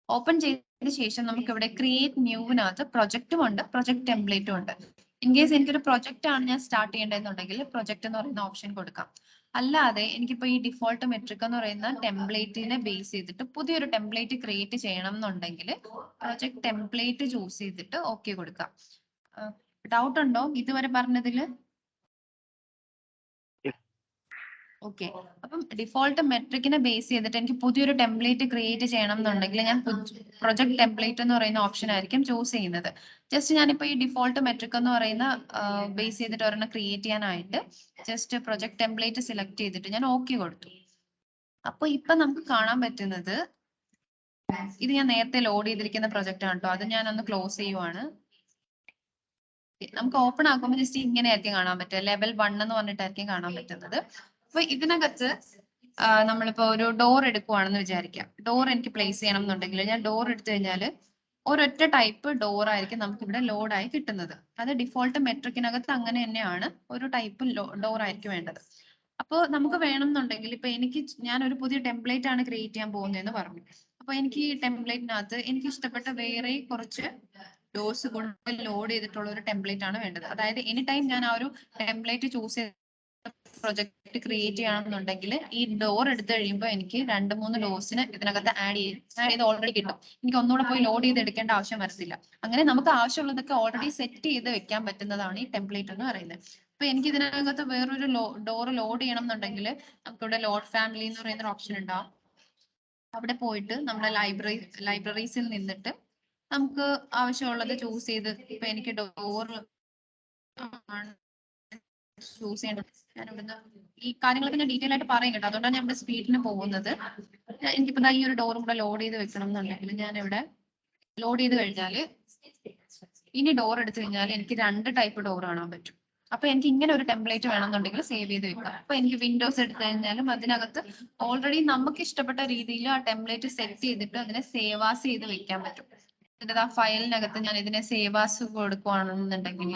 ഓപ്പൺ ചെയ്തതിന് ശേഷം നമുക്ക് ഇവിടെ ക്രിയേറ്റ് ന്യൂവിനകത്ത് പ്രൊജക്റ്റും ഉണ്ട്, പ്രൊജക്ട് ടെംപ്ലേറ്റും ഉണ്ട്. ഇൻ കേസ് എനിക്കൊരു പ്രൊജക്റ്റ് ആണ് ഞാൻ സ്റ്റാർട്ട് ചെയ്യേണ്ടതെന്നുണ്ടെങ്കിൽ പ്രൊജക്ട് എന്ന് പറയുന്ന ഓപ്ഷൻ കൊടുക്കാം. അല്ലാതെ എനിക്കിപ്പോ ഈ ഡിഫോൾട്ട് മെട്രിക് എന്ന് പറയുന്ന ടെംപ്ലേറ്റിനെ ബേസ് ചെയ്തിട്ട് പുതിയൊരു ടെംപ്ലേറ്റ് ക്രിയേറ്റ് ചെയ്യണം എന്നുണ്ടെങ്കിൽ പ്രൊജക്ട് ടെംപ്ലേറ്റ് ചൂസ് ചെയ്തിട്ട് ഓക്കെ കൊടുക്കാം. ഡൗട്ട് ഉണ്ടോ ഇതുവരെ പറഞ്ഞതില്? ഓക്കെ, അപ്പം ഡിഫോൾട്ട് മെട്രിക്കിനെ ബേസ് ചെയ്തിട്ട് എനിക്ക് പുതിയൊരു ടെംപ്ലേറ്റ് ക്രിയേറ്റ് ചെയ്യണം എന്നുണ്ടെങ്കിൽ ഞാൻ പ്രൊജക്ട് ടെംപ്ലേറ്റ് എന്ന് പറയുന്ന ഓപ്ഷൻ ആയിരിക്കും ചൂസ് ചെയ്യുന്നത്. ജസ്റ്റ് ഞാനിപ്പോ ഈ ഡിഫോൾട്ട് മെട്രിക് എന്ന് പറയുന്ന ബേസ് ചെയ്തിട്ട് ഒരെണ്ണം ക്രിയേറ്റ് ചെയ്യാനായിട്ട് ജസ്റ്റ് പ്രൊജക്ട് ടെംപ്ലേറ്റ് സെലക്ട് ചെയ്തിട്ട് ഞാൻ ഓക്കെ കൊടുത്തു. അപ്പൊ ഇപ്പൊ നമുക്ക് കാണാൻ പറ്റുന്നത് ഇത് ഞാൻ നേരത്തെ ലോഡ് ചെയ്തിരിക്കുന്ന പ്രൊജക്റ്റ് ആണ് കേട്ടോ. അത് ഞാൻ ഒന്ന് ക്ലോസ് ചെയ്യുവാണ്. നമുക്ക് ഓപ്പൺ ആക്കുമ്പോൾ ജസ്റ്റ് ഇങ്ങനെ ആയിരിക്കും കാണാൻ പറ്റുക. ലെവൽ 1 എന്ന് പറഞ്ഞിട്ടായിരിക്കും കാണാൻ പറ്റുന്നത്. അപ്പൊ ഇതിനകത്ത് നമ്മളിപ്പോ ഒരു ഡോർ എടുക്കുവാണെന്ന് വിചാരിക്കാം. ഡോർ എനിക്ക് പ്ലേസ് ചെയ്യണം എന്നുണ്ടെങ്കിൽ ഞാൻ ഡോർ എടുത്തു കഴിഞ്ഞാൽ ഒരൊറ്റ ടൈപ്പ് ഡോർ ആയിരിക്കും നമുക്ക് ഇവിടെ ലോഡായി കിട്ടുന്നത്. അത് ഡിഫോൾട്ട് മെട്രിക്കിനകത്ത് അങ്ങനെ തന്നെയാണ്, ഒരു ടൈപ്പ് ഡോർ ആയിരിക്കും വേണ്ടത്. അപ്പോൾ നമുക്ക് വേണമെന്നുണ്ടെങ്കിൽ ഇപ്പൊ ഞാൻ ഒരു പുതിയ ടെംപ്ലേറ്റ് ആണ് ക്രിയേറ്റ് ചെയ്യാൻ പോകുന്നതെന്ന് പറഞ്ഞു. അപ്പൊ എനിക്ക് ഈ ടെംപ്ലേറ്റിനകത്ത് എനിക്ക് ഇഷ്ടപ്പെട്ട വേറെ കുറച്ച് ഡോർസ് കൊണ്ട് ലോഡ് ചെയ്തിട്ടുള്ള ഒരു ടെംപ്ലേറ്റ് ആണ് വേണ്ടത്. അതായത് എനി ടൈം ഞാൻ ആ ഒരു ടെംപ്ലേറ്റ് ചൂസ് ചെയ്ത് പ്രൊജക്ട് ക്രിയേറ്റ് ചെയ്യണമെന്നുണ്ടെങ്കിൽ ഈ ഡോർ എടുത്തു കഴിയുമ്പോൾ എനിക്ക് 2-3 ഡോർസിന് ഇതിനകത്ത് ആഡ് ചെയ്ത് ഓൾറെഡി കിട്ടും. എനിക്ക് ഒന്നുകൂടെ പോയി ലോഡ് ചെയ്ത് എടുക്കേണ്ട ആവശ്യം വരത്തില്ല. അങ്ങനെ നമുക്ക് ആവശ്യമുള്ളതൊക്കെ ഓൾറെഡി സെറ്റ് ചെയ്ത് വെക്കാൻ പറ്റുന്നതാണ് ഈ ടെംപ്ലേറ്റ് എന്ന് പറയുന്നത്. അപ്പൊ എനിക്ക് ഇതിനകത്ത് വേറൊരു ഡോർ ലോഡ് ചെയ്യണം എന്നുണ്ടെങ്കിൽ നമുക്കിവിടെ ലോഡ് ഫാമിലി എന്ന് പറയുന്ന ഒരു ഓപ്ഷൻ ഉണ്ടാവും. അവിടെ പോയിട്ട് നമ്മുടെ ലൈബ്രറീസിൽ നിന്നിട്ട് നമുക്ക് ആവശ്യമുള്ളത് ചൂസ് ചെയ്ത്, ഇപ്പൊ എനിക്ക് ഡോർ ചൂസ് ചെയ്യേണ്ടത്, ഞാൻ ഇവിടുന്ന് ഈ കാര്യങ്ങളൊക്കെ ഞാൻ ഡീറ്റെയിൽ ആയിട്ട് പറയും കേട്ടോ, അതുകൊണ്ടാണ് ഞാൻ ഇവിടെ സ്പീഡിന് പോകുന്നത്. എനിക്കിപ്പോ ഈ ഒരു ഡോറും കൂടെ ലോഡ് ചെയ്ത് വെക്കണം എന്നുണ്ടെങ്കിൽ ഞാൻ ഇവിടെ ലോഡ് ചെയ്ത് കഴിഞ്ഞാല് ഇനി ഡോർ എടുത്തു കഴിഞ്ഞാൽ എനിക്ക് 2 ടൈപ്പ് ഡോർ കാണാൻ പറ്റും. അപ്പൊ എനിക്ക് ഇങ്ങനെ ഒരു ടെംപ്ലേറ്റ് വേണമെന്നുണ്ടെങ്കിൽ സേവ് ചെയ്ത് വെക്കാം. അപ്പൊ എനിക്ക് വിൻഡോസ് എടുത്തു കഴിഞ്ഞാലും അതിനകത്ത് ഓൾറെഡി നമുക്ക് ഇഷ്ടപ്പെട്ട രീതിയിൽ ആ ടെംപ്ലേറ്റ് സെറ്റ് ചെയ്തിട്ട് അതിനെ സേവ് ആസ് ചെയ്ത് വെക്കാൻ പറ്റും. എന്നിട്ട് ആ ഫയലിനകത്ത് ഞാൻ ഇതിനെ സേവ് ആസ് കൊടുക്കുകയാണെന്നുണ്ടെങ്കിൽ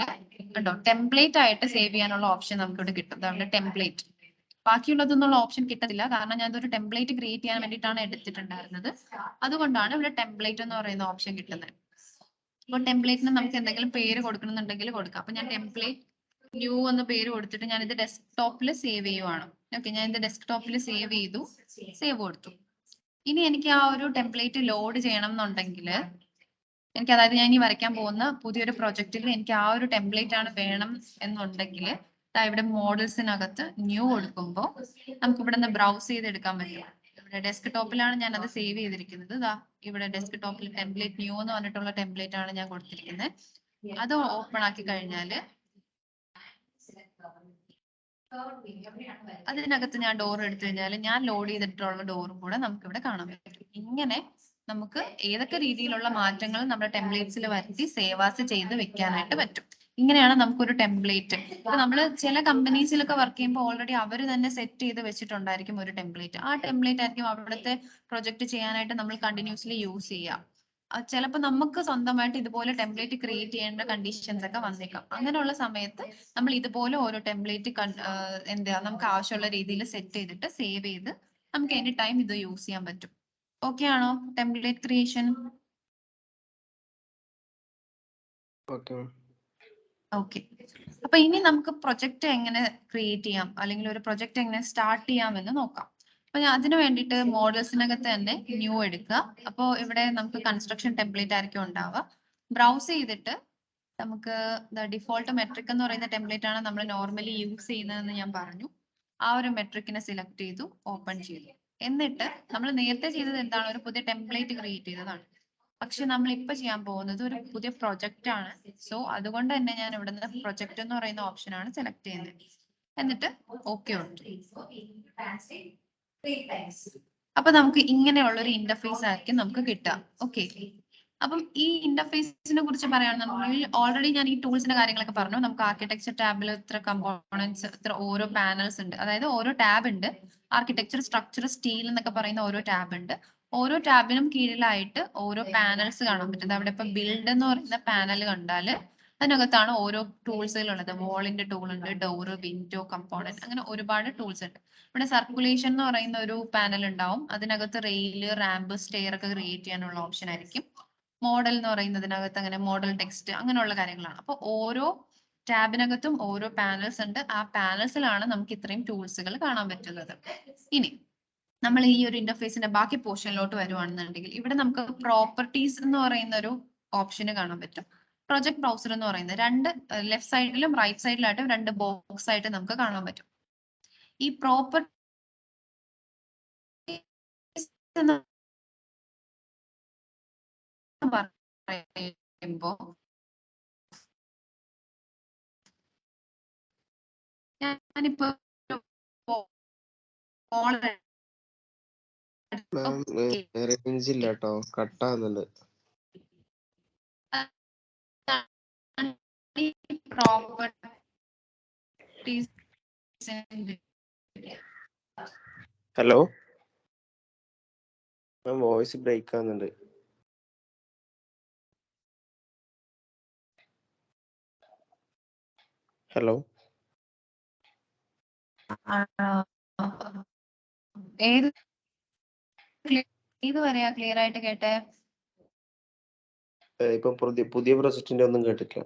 കണ്ടോ, ടെംപ്ലേറ്റ് ആയിട്ട് സേവ് ചെയ്യാനുള്ള ഓപ്ഷൻ നമുക്ക് ഇവിടെ കിട്ടും. അതാണ് ടെംപ്ലേറ്റ്. ബാക്കിയുള്ളതൊന്നുള്ള ഓപ്ഷൻ കിട്ടത്തില്ല, കാരണം ഞാൻ ഇതൊരു ടെംപ്ലേറ്റ് ക്രിയേറ്റ് ചെയ്യാൻ വേണ്ടിയിട്ടാണ് എടുത്തിട്ടുണ്ടായിരുന്നത്. അതുകൊണ്ടാണ് ഇവിടെ ടെംപ്ലേറ്റ് എന്ന് പറയുന്ന ഓപ്ഷൻ കിട്ടുന്നത്. അപ്പോൾ ടെംപ്ലേറ്റിന് നമുക്ക് എന്തെങ്കിലും പേര് കൊടുക്കണമെന്നുണ്ടെങ്കിൽ കൊടുക്കാം. അപ്പൊ ഞാൻ ടെംപ്ലേറ്റ് ന്യൂ എന്ന പേര് കൊടുത്തിട്ട് ഞാൻ ഇത് ഡെസ്ക്ടോപ്പിൽ സേവ് ചെയ്യുവാണ്. ഓക്കെ, ഞാൻ ഇത് ഡെസ്ക്ടോപ്പിൽ സേവ് ചെയ്തു, സേവ് കൊടുത്തു. ഇനി എനിക്ക് ആ ഒരു ടെംപ്ലേറ്റ് ലോഡ് ചെയ്യണം എന്നുണ്ടെങ്കിൽ എനിക്ക്, അതായത് ഞാൻ ഇനി വരയ്ക്കാൻ പോകുന്ന പുതിയൊരു പ്രൊജക്റ്റിൽ എനിക്ക് ആ ഒരു ടെംപ്ലേറ്റ് ആണ് വേണം എന്നുണ്ടെങ്കിൽ ഇവിടെ മോഡൽസിനകത്ത് ന്യൂ കൊടുക്കുമ്പോൾ നമുക്ക് ഇവിടെ നിന്ന് ബ്രൗസ് ചെയ്തെടുക്കാൻ പറ്റും. ഇവിടെ ഡെസ്ക്ടോപ്പിലാണ് ഞാൻ അത് സേവ് ചെയ്തിരിക്കുന്നത്. ഇവിടെ ഡെസ്ക്ടോപ്പിൽ ടെംപ്ലേറ്റ് ന്യൂ എന്ന് പറഞ്ഞിട്ടുള്ള ടെംപ്ലേറ്റ് ആണ് ഞാൻ കൊടുത്തിരിക്കുന്നത്. അത് ഓപ്പൺ ആക്കി കഴിഞ്ഞാല് അതിനകത്ത് ഞാൻ ഡോർ എടുത്തു കഴിഞ്ഞാൽ ഞാൻ ലോഡ് ചെയ്തിട്ടുള്ള ഡോറും കൂടെ നമുക്ക് ഇവിടെ കാണാൻ പറ്റും. ഇങ്ങനെ നമുക്ക് ഏതൊക്കെ രീതിയിലുള്ള മാറ്റങ്ങൾ നമ്മുടെ ടെംപ്ലേറ്റ്സിൽ വരുത്തി സേവാസ് ചെയ്ത് വെക്കാനായിട്ട് പറ്റും. ഇങ്ങനെയാണ് നമുക്കൊരു ടെംപ്ലേറ്റ്. ഇപ്പൊ നമ്മൾ ചില കമ്പനീസിലൊക്കെ വർക്ക് ചെയ്യുമ്പോൾ ഓൾറെഡി അവർ തന്നെ സെറ്റ് ചെയ്ത് വെച്ചിട്ടുണ്ടായിരിക്കും ഒരു ടെംപ്ലേറ്റ്. ആ ടെംപ്ലേറ്റ് ആയിരിക്കും അവിടുത്തെ പ്രൊജക്ട് ചെയ്യാനായിട്ട് നമ്മൾ കണ്ടിന്യൂസ്ലി യൂസ് ചെയ്യുക. ചിലപ്പോൾ നമുക്ക് സ്വന്തമായിട്ട് ഇതുപോലെ ടെംപ്ലേറ്റ് ക്രിയേറ്റ് ചെയ്യേണ്ട കണ്ടീഷൻസ് ഒക്കെ വന്നേക്കാം. അങ്ങനെയുള്ള സമയത്ത് നമ്മൾ ഇതുപോലെ ഓരോ ടെംപ്ലേറ്റ് നമുക്ക് ആവശ്യമുള്ള രീതിയിൽ സെറ്റ് ചെയ്തിട്ട് സേവ് ചെയ്ത് നമുക്ക് എനി ടൈം ഇത് യൂസ് ചെയ്യാൻ പറ്റും. ഓക്കെ ആണോ ടെംപ്ലേറ്റ് ക്രിയേഷൻ? ഓക്കെ. അപ്പൊ ഇനി നമുക്ക് പ്രൊജക്ട് എങ്ങനെ ക്രിയേറ്റ് ചെയ്യാം, അല്ലെങ്കിൽ ഒരു പ്രൊജക്ട് എങ്ങനെ സ്റ്റാർട്ട് ചെയ്യാമെന്ന് നോക്കാം. അപ്പൊ ഞാൻ അതിന് വേണ്ടിയിട്ട് മോഡൽസിനകത്ത് തന്നെ ന്യൂ എടുക്കുക. അപ്പോൾ ഇവിടെ നമുക്ക് കൺസ്ട്രക്ഷൻ ടെംപ്ലേറ്റ് ആയിരിക്കും ഉണ്ടാവുക. ബ്രൗസ് ചെയ്തിട്ട് നമുക്ക് ഡിഫോൾട്ട് മെട്രിക് എന്ന് പറയുന്ന ടെംപ്ലേറ്റ് ആണ് നമ്മൾ നോർമലി യൂസ് ചെയ്യുന്നതെന്ന് ഞാൻ പറഞ്ഞു. ആ ഒരു മെട്രിക്കിനെ സെലക്ട് ചെയ്തു, ഓപ്പൺ ചെയ്തു. എന്നിട്ട് നമ്മൾ നേരത്തെ ചെയ്തത് എന്താണ്, ഒരു പുതിയ ടെംപ്ലേറ്റ് ക്രിയേറ്റ് ചെയ്തതാണ്. പക്ഷെ നമ്മൾ ഇപ്പൊ ചെയ്യാൻ പോകുന്നത് ഒരു പുതിയ പ്രൊജക്റ്റ് ആണ്. സോ അതുകൊണ്ട് തന്നെ ഞാൻ ഇവിടുന്ന് പ്രൊജക്ട് എന്ന് പറയുന്ന ഓപ്ഷൻ ആണ് സെലക്ട് ചെയ്യുന്നത്. എന്നിട്ട് ഓക്കെ കൊടുത്തു. അപ്പൊ നമുക്ക് ഇങ്ങനെയുള്ള ഒരു ഇന്റർഫേസ് ആയിരിക്കും നമുക്ക് കിട്ടുക. ഓക്കെ, അപ്പം ഈ ഇന്റർഫേസിനെ കുറിച്ച് പറയുകയാണെന്നുണ്ടെങ്കിൽ ഓൾറെഡി ഞാൻ ഈ ടൂൾസിന്റെ കാര്യങ്ങളൊക്കെ പറഞ്ഞു. നമുക്ക് ആർക്കിടെക്ചർ ടാബിൽ ഇത്ര കമ്പോണൻസ്, ഇത്ര ഓരോ പാനൽസ് ഉണ്ട്, അതായത് ഓരോ ടാബ് ഉണ്ട്. ആർക്കിടെക്ചർ, സ്ട്രക്ചർ, സ്റ്റീൽ എന്നൊക്കെ പറയുന്ന ഓരോ ടാബ് ഉണ്ട്. ഓരോ ടാബിനും കീഴിലായിട്ട് ഓരോ പാനൽസ് കാണാൻ പറ്റും. അവിടെ ഇപ്പൊ ബിൽഡ് എന്ന് പറയുന്ന പാനൽ കണ്ടാല് അതിനകത്താണ് ഓരോ ടൂൾസുകൾ ഉള്ളത്. വോളിന്റെ ടൂൾ ഉണ്ട്, ഡോറ്, വിൻഡോ, കമ്പോണന്റ്, അങ്ങനെ ഒരുപാട് ടൂൾസ് ഉണ്ട്. ഇവിടെ സർക്കുലേഷൻ എന്ന് പറയുന്ന ഒരു പാനൽ ഉണ്ടാവും. അതിനകത്ത് റെയില്, റാമ്പ്, സ്റ്റെയർ ഒക്കെ ക്രിയേറ്റ് ചെയ്യാനുള്ള ഓപ്ഷൻ ആയിരിക്കും. മോഡൽ എന്ന് പറയുന്നതിനകത്ത് അങ്ങനെ മോഡൽ ടെക്സ്റ്റ്, അങ്ങനെയുള്ള കാര്യങ്ങളാണ്. അപ്പൊ ഓരോ ടാബിനകത്തും ഓരോ പാനൽസ് ഉണ്ട്. ആ പാനൽസിലാണ് നമുക്ക് ഇത്രയും ടൂൾസുകൾ കാണാൻ പറ്റുന്നത്. ഇനി നമ്മൾ ഈ ഒരു ഇന്റർഫേസിന്റെ ബാക്കി പോർഷനിലോട്ട് വരുവാണെന്നുണ്ടെങ്കിൽ ഇവിടെ നമുക്ക് പ്രോപ്പർട്ടീസ് എന്ന് പറയുന്ന ഒരു ഓപ്ഷന് കാണാൻ പറ്റും. പ്രൊജക്ട് ബ്രൗസർ എന്ന് പറയുന്നത് രണ്ട് ലെഫ്റ്റ് സൈഡിലും റൈറ്റ് സൈഡിലായിട്ടും 2 ബോക്സ് ആയിട്ട് നമുക്ക് കാണാൻ പറ്റും. ഈ പ്രോപ്പർട്ടീസ് പറയുമ്പോ ഞാനിപ്പോ റേഞ്ച് ഇല്ല കേട്ടോ, കട്ടാകുന്നുണ്ട്. ഹലോ, വോയിസ് ബ്രേക്ക് ആകുന്നുണ്ട്. ഹലോ, ഏത് വരെയാ ക്ലിയർ ആയിട്ട് കേട്ടെ? ഇപ്പൊ പുതിയ പ്രൊജക്ടിന്റെ ഒന്നും കേട്ടിട്ടില്ല.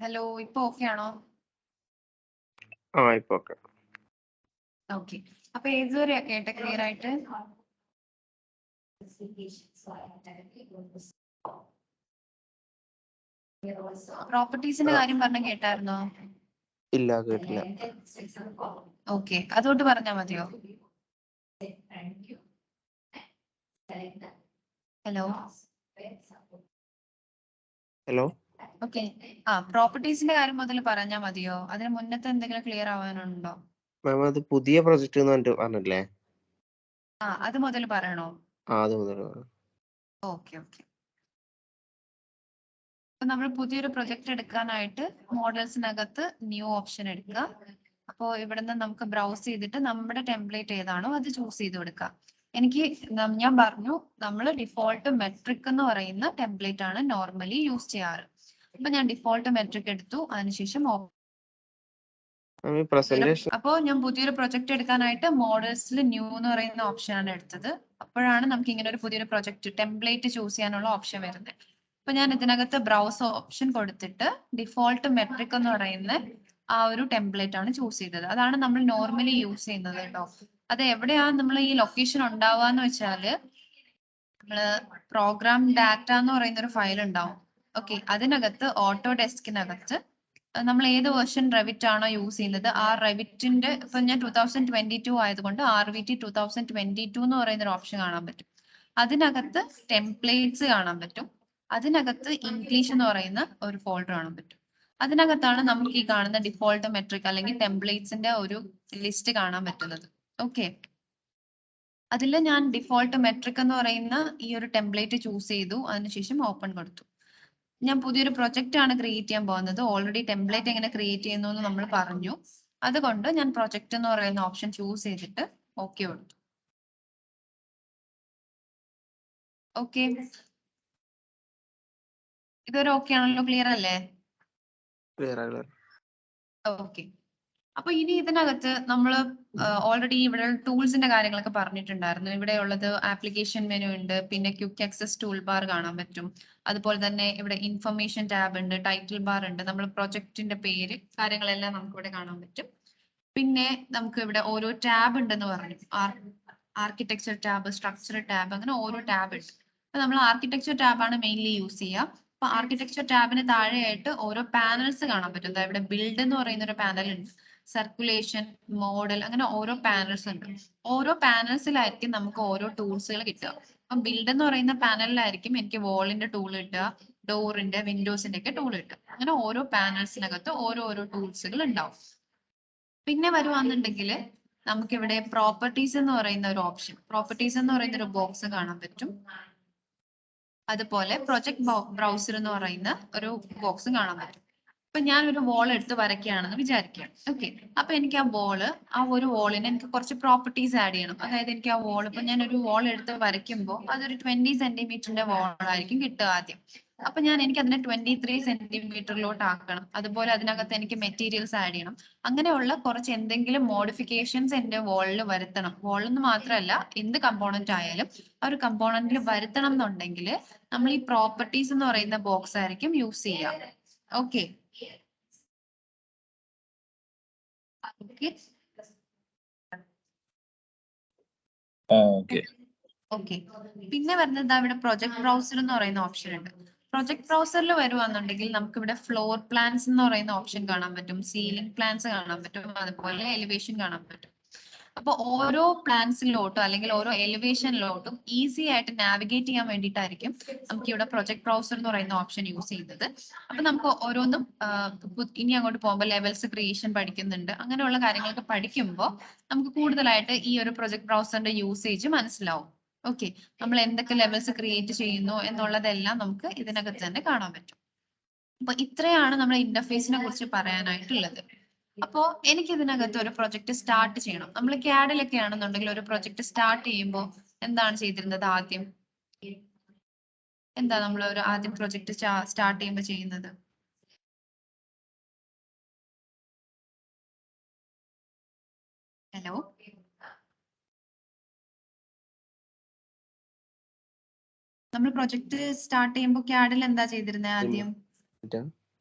ഹലോ, ഇപ്പൊ ഓക്കെ ആണോ? ആ ഇപ്പൊ ഓക്കെ. ഓക്കെ. അപ്പൊ ഏതുവരെയാ കേട്ടെ ക്ലിയർ ആയിട്ട്? പ്രോപ്പർട്ടീസിന്റെ കാര്യം പറഞ്ഞ കേട്ടായിരുന്നോ? ഇല്ല കേട്ടില്ല. ഓക്കെ, അതുകൊണ്ട് പറഞ്ഞാ മതിയോ? ഹലോ. ഹലോ. ഓക്കെ. പ്രോപ്പർട്ടീസിന്റെ കാര്യം മുതൽ പറഞ്ഞാ മതിയോ? അതിന് മുന്നത്തെ എന്തെങ്കിലും ക്ലിയർ ആവാനുണ്ടോ? മാം അത് പുതിയ പ്രൊജക്ട് എന്ന് പറഞ്ഞില്ലേ? അത് മുതൽ പറയണോ? അത് മുതൽ. ഓക്കെ. അപ്പൊ നമ്മൾ പുതിയൊരു പ്രൊജക്ട് എടുക്കാനായിട്ട് മോഡൽസിനകത്ത് ന്യൂ ഓപ്ഷൻ എടുക്കുക. അപ്പോൾ ഇവിടുന്ന് നമുക്ക് ബ്രൗസ് ചെയ്തിട്ട് നമ്മുടെ ടെംപ്ലേറ്റ് ഏതാണോ അത് ചൂസ് ചെയ്ത് കൊടുക്കുക. ഞാൻ പറഞ്ഞു നമ്മൾ ഡിഫോൾട്ട് മെട്രിക് എന്ന് പറയുന്ന ടെംപ്ലേറ്റ് ആണ് നോർമലി യൂസ് ചെയ്യാറ്. അപ്പൊ ഞാൻ ഡിഫോൾട്ട് മെട്രിക് എടുത്തു. അതിനുശേഷം അപ്പോ ഞാൻ പുതിയൊരു പ്രൊജക്ട് എടുക്കാനായിട്ട് മോഡൽസിൽ ന്യൂ എന്ന് പറയുന്ന ഓപ്ഷൻ ആണ് എടുത്തത്. അപ്പോഴാണ് നമുക്ക് ഇങ്ങനെ ഒരു പുതിയൊരു പ്രൊജക്ട് ടെംപ്ലേറ്റ് ചൂസ് ചെയ്യാനുള്ള ഓപ്ഷൻ വരുന്നത്. അപ്പൊ ഞാൻ ഇതിനകത്ത് ബ്രൗസ് ഓപ്ഷൻ കൊടുത്തിട്ട് ഡിഫോൾട്ട് മെട്രിക് എന്ന് പറയുന്ന ആ ഒരു ടെംപ്ലേറ്റ് ആണ് ചൂസ് ചെയ്തത്. അതാണ് നമ്മൾ നോർമലി യൂസ് ചെയ്യുന്നത് കേട്ടോ. അത് എവിടെയാണ് നമ്മൾ ഈ ലൊക്കേഷൻ ഉണ്ടാവുക എന്ന് വെച്ചാല് നമ്മള് പ്രോഗ്രാം ഡാറ്റ എന്ന് പറയുന്ന ഒരു ഫയൽ ഉണ്ടാവും. ഓക്കെ, അതിനകത്ത് ഓട്ടോ ഡെസ്കിനകത്ത് നമ്മൾ ഏത് വേർഷൻ റെവിറ്റ് ആണോ യൂസ് ചെയ്യുന്നത് ആ റെവിറ്റിന്റെ ഇപ്പൊ ഞാൻ 2022 ആയതുകൊണ്ട് RVT 2022 എന്ന് പറയുന്ന ഒരു ഓപ്ഷൻ കാണാൻ പറ്റും. അതിനകത്ത് ടെംപ്ലേറ്റ്സ് കാണാൻ പറ്റും. അതിനകത്ത് ഇംഗ്ലീഷ് എന്ന് പറയുന്ന ഒരു ഫോൾഡർ കാണാൻ പറ്റും. അതിനകത്താണ് നമുക്ക് ഈ കാണുന്ന ഡിഫോൾട്ട് മെട്രിക് അല്ലെങ്കിൽ ടെംപ്ലേറ്റ്സിന്റെ ഒരു ലിസ്റ്റ് കാണാൻ പറ്റുന്നത്. ഓക്കെ, അതിൽ ഞാൻ ഡിഫോൾട്ട് മെട്രിക് എന്ന് പറയുന്ന ഈ ഒരു ടെംപ്ലേറ്റ് ചൂസ് ചെയ്തു. അതിനുശേഷം ഓപ്പൺ കൊടുത്തു. ഞാൻ പുതിയൊരു പ്രൊജക്റ്റ് ആണ് ക്രിയേറ്റ് ചെയ്യാൻ പോകുന്നത്. ഓൾറെഡി ടെംപ്ലേറ്റ് എങ്ങനെ ക്രിയേറ്റ് ചെയ്യുന്നു എന്ന് നമ്മൾ പറഞ്ഞു. അതുകൊണ്ട് ഞാൻ പ്രൊജക്റ്റ് എന്ന് പറയുന്ന ഓപ്ഷൻ ചൂസ് ചെയ്തിട്ട് ഓക്കെ കൊടുത്തു. ഓക്കെ, ഇതൊരു ഓക്കെ ആണല്ലോ, ക്ലിയർ അല്ലേ? ഓക്കെ. അപ്പൊ ഇനി ഇതിനകത്ത് നമ്മൾ ഓൾറെഡി ഇവിടെ ടൂൾസിന്റെ കാര്യങ്ങളൊക്കെ പറഞ്ഞിട്ടുണ്ടായിരുന്നു. ഇവിടെ ഉള്ളത് ആപ്ലിക്കേഷൻ മെനു ഉണ്ട്, പിന്നെ ക്വിക്ക് ആക്സസ് ടൂൾ ബാർ കാണാൻ പറ്റും. അതുപോലെ തന്നെ ഇവിടെ ഇൻഫർമേഷൻ ടാബ് ഉണ്ട്, ടൈറ്റിൽ ബാർ ഉണ്ട്, നമ്മൾ പ്രൊജക്ടിന്റെ പേര് കാര്യങ്ങളെല്ലാം നമുക്ക് ഇവിടെ കാണാൻ പറ്റും. പിന്നെ നമുക്ക് ഇവിടെ ഓരോ ടാബ് ഉണ്ടെന്ന് പറഞ്ഞു. ആർക്കിടെക്ചർ ടാബ്, സ്ട്രക്ചർ ടാബ്, അങ്ങനെ ഓരോ ടാബ് ഉണ്ട്. അപ്പൊ നമ്മൾ ആർക്കിടെക്ചർ ടാബാണ് മെയിൻലി യൂസ് ചെയ്യുക. അപ്പൊ ആർക്കിടെക്ചർ ടാബിന് താഴെയായിട്ട് ഓരോ പാനൽസ് കാണാൻ പറ്റും. ഇവിടെ ബിൽഡ് എന്ന് പറയുന്ന ഒരു പാനൽ ഉണ്ട്, സർക്കുലേഷൻ, മോഡൽ, അങ്ങനെ ഓരോ പാനൽസ് ഉണ്ട്. ഓരോ പാനൽസിലായിരിക്കും നമുക്ക് ഓരോ ടൂൾസുകൾ കിട്ടുക. അപ്പം ബിൽഡ് എന്ന് പറയുന്ന പാനലിലായിരിക്കും എനിക്ക് വോളിന്റെ ടൂൾ കിട്ടുക, ഡോറിന്റെ, വിൻഡോസിന്റെ ഒക്കെ ടൂൾ കിട്ടുക. അങ്ങനെ ഓരോ പാനൽസിനകത്ത് ഓരോ ടൂൾസുകൾ ഉണ്ടാവും. പിന്നെ വരുവാന്നുണ്ടെങ്കിൽ നമുക്കിവിടെ പ്രോപ്പർട്ടീസ് എന്ന് പറയുന്ന ഒരു ഓപ്ഷൻ, പ്രോപ്പർട്ടീസ് എന്ന് പറയുന്ന ഒരു ബോക്സ് കാണാൻ പറ്റും. അതുപോലെ പ്രൊജക്ട് ബ്രൗസർ എന്ന് പറയുന്ന ഒരു ബോക്സ് കാണാൻ പറ്റും. ഇപ്പൊ ഞാൻ ഒരു വോൾ എടുത്ത് വരയ്ക്കുകയാണെന്ന് വിചാരിക്കുക. ഓക്കെ, അപ്പൊ എനിക്ക് ആ ഒരു വോളിന് എനിക്ക് കുറച്ച് പ്രോപ്പർട്ടീസ് ആഡ് ചെയ്യണം. അതായത് എനിക്ക് ആ വോൾ, ഇപ്പൊ ഞാൻ ഒരു വോൾ എടുത്ത് വരയ്ക്കുമ്പോൾ അതൊരു 20 സെന്റിമീറ്ററിന്റെ വോളായിരിക്കും കിട്ടുക ആദ്യം. അപ്പൊ എനിക്ക് അതിനെ 23 സെന്റിമീറ്ററിലോട്ട് ആക്കണം. അതുപോലെ അതിനകത്ത് എനിക്ക് മെറ്റീരിയൽസ് ആഡ് ചെയ്യണം. അങ്ങനെയുള്ള കുറച്ച് എന്തെങ്കിലും മോഡിഫിക്കേഷൻസ് എന്റെ വോളിൽ വരുത്തണം. വോളിൽ മാത്രമല്ല, എന്ത് കമ്പോണന്റ് ആയാലും ആ ഒരു കമ്പോണന്റിൽ വരുത്തണം എന്നുണ്ടെങ്കിൽ നമ്മൾ ഈ പ്രോപ്പർട്ടീസ് എന്ന് പറയുന്ന ബോക്സ് ആയിരിക്കും യൂസ് ചെയ്യുക. ഓക്കെ. ഓക്കെ, പിന്നെ വരുന്നത് ഇവിടെ പ്രൊജക്ട് ബ്രൗസർ എന്ന് പറയുന്ന ഓപ്ഷൻ ഉണ്ട്. പ്രൊജക്ട് ബ്രൗസറിൽ വരുവാന്നുണ്ടെങ്കിൽ നമുക്ക് ഇവിടെ ഫ്ലോർ പ്ലാൻസ് എന്ന് പറയുന്ന ഓപ്ഷൻ കാണാൻ പറ്റും, സീലിംഗ് പ്ലാൻസ് കാണാൻ പറ്റും, അതുപോലെ എലിവേഷൻ കാണാൻ പറ്റും. അപ്പൊ ഓരോ പ്ലാൻസിലോട്ടും അല്ലെങ്കിൽ ഓരോ എലിവേഷനിലോട്ടും ഈസി ആയിട്ട് നാവിഗേറ്റ് ചെയ്യാൻ വേണ്ടിയിട്ടായിരിക്കും നമുക്ക് ഇവിടെ പ്രൊജക്ട് ബ്രൗസർ എന്ന് പറയുന്ന ഓപ്ഷൻ യൂസ് ചെയ്യുന്നത്. അപ്പൊ നമുക്ക് ഓരോന്നും ഇനി അങ്ങോട്ട് പോകുമ്പോൾ ലെവൽസ് ക്രിയേഷൻ പഠിക്കുന്നുണ്ട്. അങ്ങനെയുള്ള കാര്യങ്ങളൊക്കെ പഠിക്കുമ്പോൾ നമുക്ക് കൂടുതലായിട്ട് ഈ ഒരു പ്രൊജക്ട് ബ്രൗസറിന്റെ യൂസേജ് മനസ്സിലാവും. ഓക്കെ, നമ്മൾ എന്തൊക്കെ ലെവൽസ് ക്രിയേറ്റ് ചെയ്യുന്നു എന്നുള്ളതെല്ലാം നമുക്ക് ഇതിനകത്ത് തന്നെ കാണാൻ പറ്റും. അപ്പൊ ഇത്രയാണ് നമ്മുടെ ഇന്റർഫേസിനെ കുറിച്ച് പറയാനായിട്ടുള്ളത്. അപ്പോ എനിക്ക് ഇതിനകത്ത് ഒരു പ്രൊജക്ട് സ്റ്റാർട്ട് ചെയ്യണം. നമ്മൾ ക്യാഡിലൊക്കെ ആണെന്നുണ്ടെങ്കിൽ ഒരു പ്രൊജക്ട് സ്റ്റാർട്ട് ചെയ്യുമ്പോൾ എന്താണ് ചെയ്തിരുന്നത്? എന്താ നമ്മൾ ഒരു ആദ്യം പ്രൊജക്ട് സ്റ്റാർട്ട് ചെയ്യുമ്പോൾ ചെയ്യുന്നത്? ഹലോ, നമ്മൾ പ്രൊജക്ട് സ്റ്റാർട്ട് ചെയ്യുമ്പോൾ ക്യാഡിൽ എന്താ ചെയ്തിരുന്നത് ആദ്യം?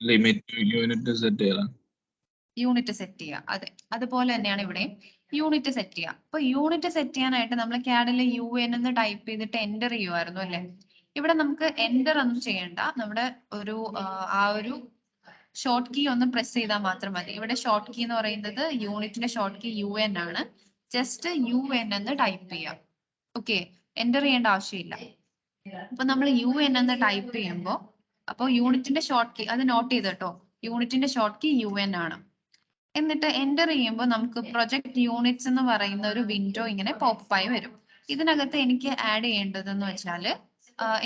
ലിമിറ്റ് യൂണിറ്റ് സെറ്റ് ചെയ്യണം. യൂണിറ്റ് സെറ്റ് ചെയ്യുക. അതെ, അതുപോലെ തന്നെയാണ് ഇവിടെ യൂണിറ്റ് സെറ്റ് ചെയ്യുക. അപ്പൊ യൂണിറ്റ് സെറ്റ് ചെയ്യാനായിട്ട് നമ്മൾ ക്യാഡിൽ UN എന്ന് ടൈപ്പ് ചെയ്തിട്ട് എൻ്റർ ചെയ്യുമായിരുന്നു അല്ലെ. ഇവിടെ നമുക്ക് എൻ്റർ ഒന്നും ചെയ്യണ്ട. നമ്മുടെ ഒരു ആ ഒരു ഷോർട്ട് കീ ഒന്ന് പ്രസ് ചെയ്താൽ മാത്രം മതി. ഇവിടെ ഷോർട്ട് കീ എന്ന് പറയുന്നത് യൂണിറ്റിന്റെ ഷോർട്ട് കീ UN ആണ്. ജസ്റ്റ് UN എന്ന് ടൈപ്പ് ചെയ്യാം. ഓക്കെ, എൻ്റർ ചെയ്യേണ്ട ആവശ്യമില്ല. അപ്പൊ നമ്മൾ UN എന്ന് ടൈപ്പ് ചെയ്യുമ്പോൾ അപ്പോൾ യൂണിറ്റിന്റെ ഷോർട്ട് കീ അത് നോട്ട് ചെയ്ത് കേട്ടോ. യൂണിറ്റിന്റെ ഷോർട്ട് കീ UN ആണ്. എന്നിട്ട് എൻ്റർ ചെയ്യുമ്പോൾ നമുക്ക് പ്രൊജക്ട് യൂണിറ്റ്സ് എന്ന് പറയുന്ന ഒരു വിൻഡോ ഇങ്ങനെ പോപ്പ് ആയി വരും. ഇതിനകത്ത് എനിക്ക് ആഡ് ചെയ്യേണ്ടതെന്ന് വെച്ചാൽ